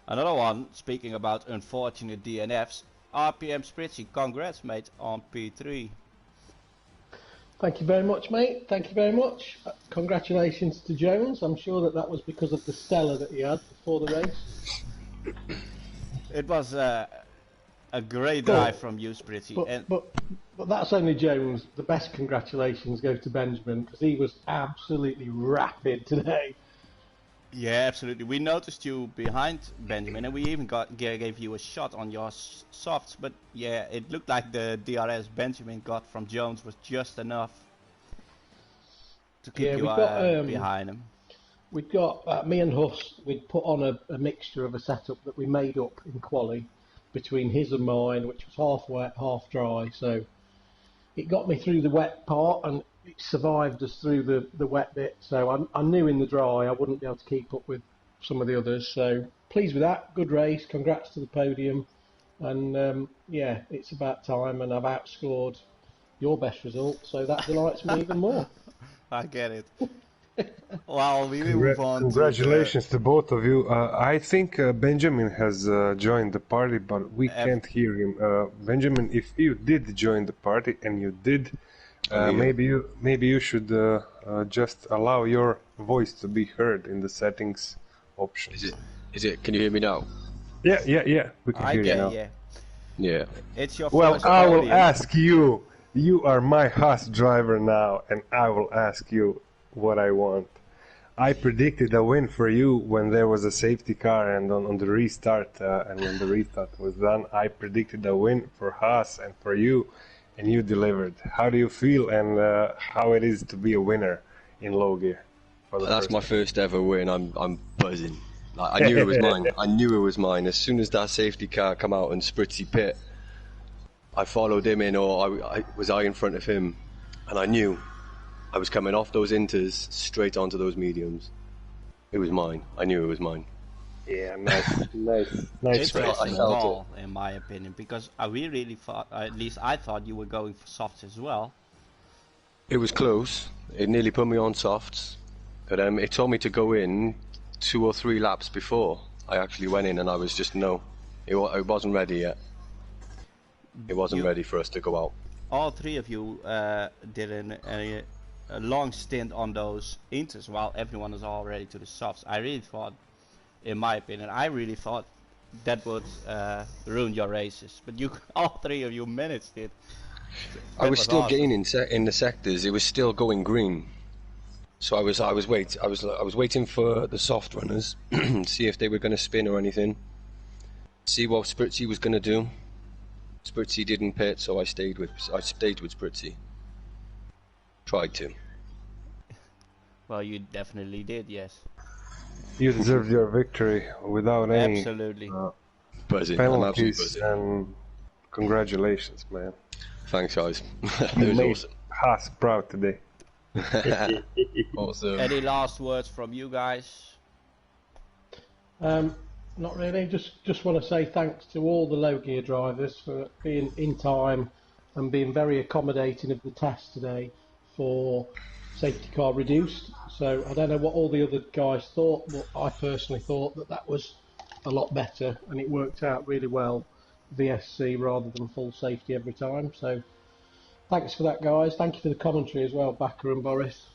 Another one, speaking about unfortunate DNFs, RPM Spritzy, congrats mate on P3. Thank you very much, mate. Thank you very much. Congratulations to Jones. I'm sure that was because of the Stella that he had before the race. It was a great drive from you, Spritzy. But that's only Jones. The best congratulations go to Benjamin because he was absolutely rapid today. Yeah, absolutely. We noticed you behind Benjamin, and we even gave you a shot on your softs. But yeah, it looked like the DRS Benjamin got from Jones was just enough to keep you behind him. We'd got me and Huss. We'd put on a mixture of a setup that we made up in quali between his and mine, which was half wet, half dry. So it got me through the wet part and it survived us through the wet bit. So I knew in the dry I wouldn't be able to keep up with some of the others. So pleased with that. Good race. Congrats to the podium. And yeah, it's about time. And I've outscored your best result. So that delights me even more. I get it. Well, we will move on. Congratulations to both of you. I think Benjamin has joined the party, but we can't hear him. Benjamin, if you did join the party, and you did, maybe you should just allow your voice to be heard in the settings option. Is it? Can you hear me now? Yeah. We can hear you now. Yeah. It's your well, first I will podium. ask you. You are my Haas driver now, and I will ask you what I want. I predicted a win for you when there was a safety car and on the restart, and when the restart was done, I predicted a win for Haas and for you, and you delivered. How do you feel, and how it is to be a winner in low gear? That's my first ever win. I'm buzzing. Like, I knew it was mine. I knew it was mine. As soon as that safety car come out and Spritzy pit, I followed him in, or I was in front of him, and I knew I was coming off those inters straight onto those mediums. It was mine. I knew it was mine. Yeah, nice Interesting call, in my opinion, because we really thought, at least I thought, you were going for softs as well. It was close. It nearly put me on softs, but it told me to go in 2 or 3 laps before I actually went in, and I was just it wasn't ready yet. It wasn't ready for us to go out. All 3 of you did a long stint on those inters while everyone is already to the softs. I really thought, in my opinion, that would ruin your races, but all 3 of you managed it. I was still gaining in the sectors. It was still going green, so I was waiting for the soft runners, see if they were going to spin or anything, see what Spritzy was going to do. Spritzy didn't pit, so I stayed with Spritzy. Tried to. Well, you definitely did, yes. You deserved your victory without any penalties, buzzing. and congratulations, man. Thanks, guys. You made Haas proud today. Awesome. Any last words from you guys? Not really. Just want to say thanks to all the low gear drivers for being in time and being very accommodating of the task today for safety car reduced. So I don't know what all the other guys thought, but I personally thought that was a lot better, and it worked out really well, VSC rather than full safety every time. So thanks for that, guys. Thank you for the commentary as well, Backer and Boris.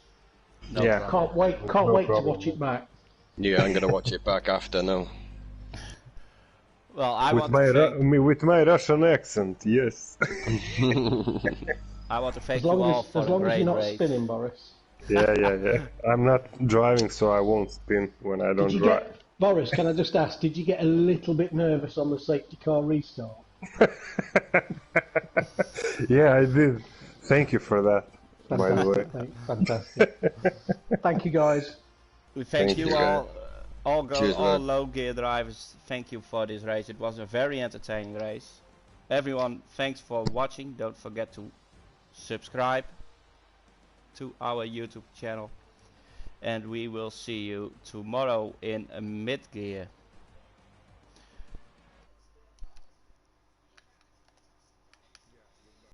Yeah, can't wait to watch it back. Yeah, I'm gonna watch it back after now. Well, with my Russian accent, yes. I want to thank you all for as long a as great you're not race. spinning, Boris. Yeah. I'm not driving, so I won't spin when I don't drive. Boris, can I just ask, did you get a little bit nervous on the safety car restart? Yeah, I did. Thank you for that, by the way. Fantastic. Thank you, guys. We thank you all, Cheers, all man. low gear drivers. Thank you for this race. It was a very entertaining race. Everyone, thanks for watching. Don't forget to subscribe to our YouTube channel, and we will see you tomorrow in mid gear.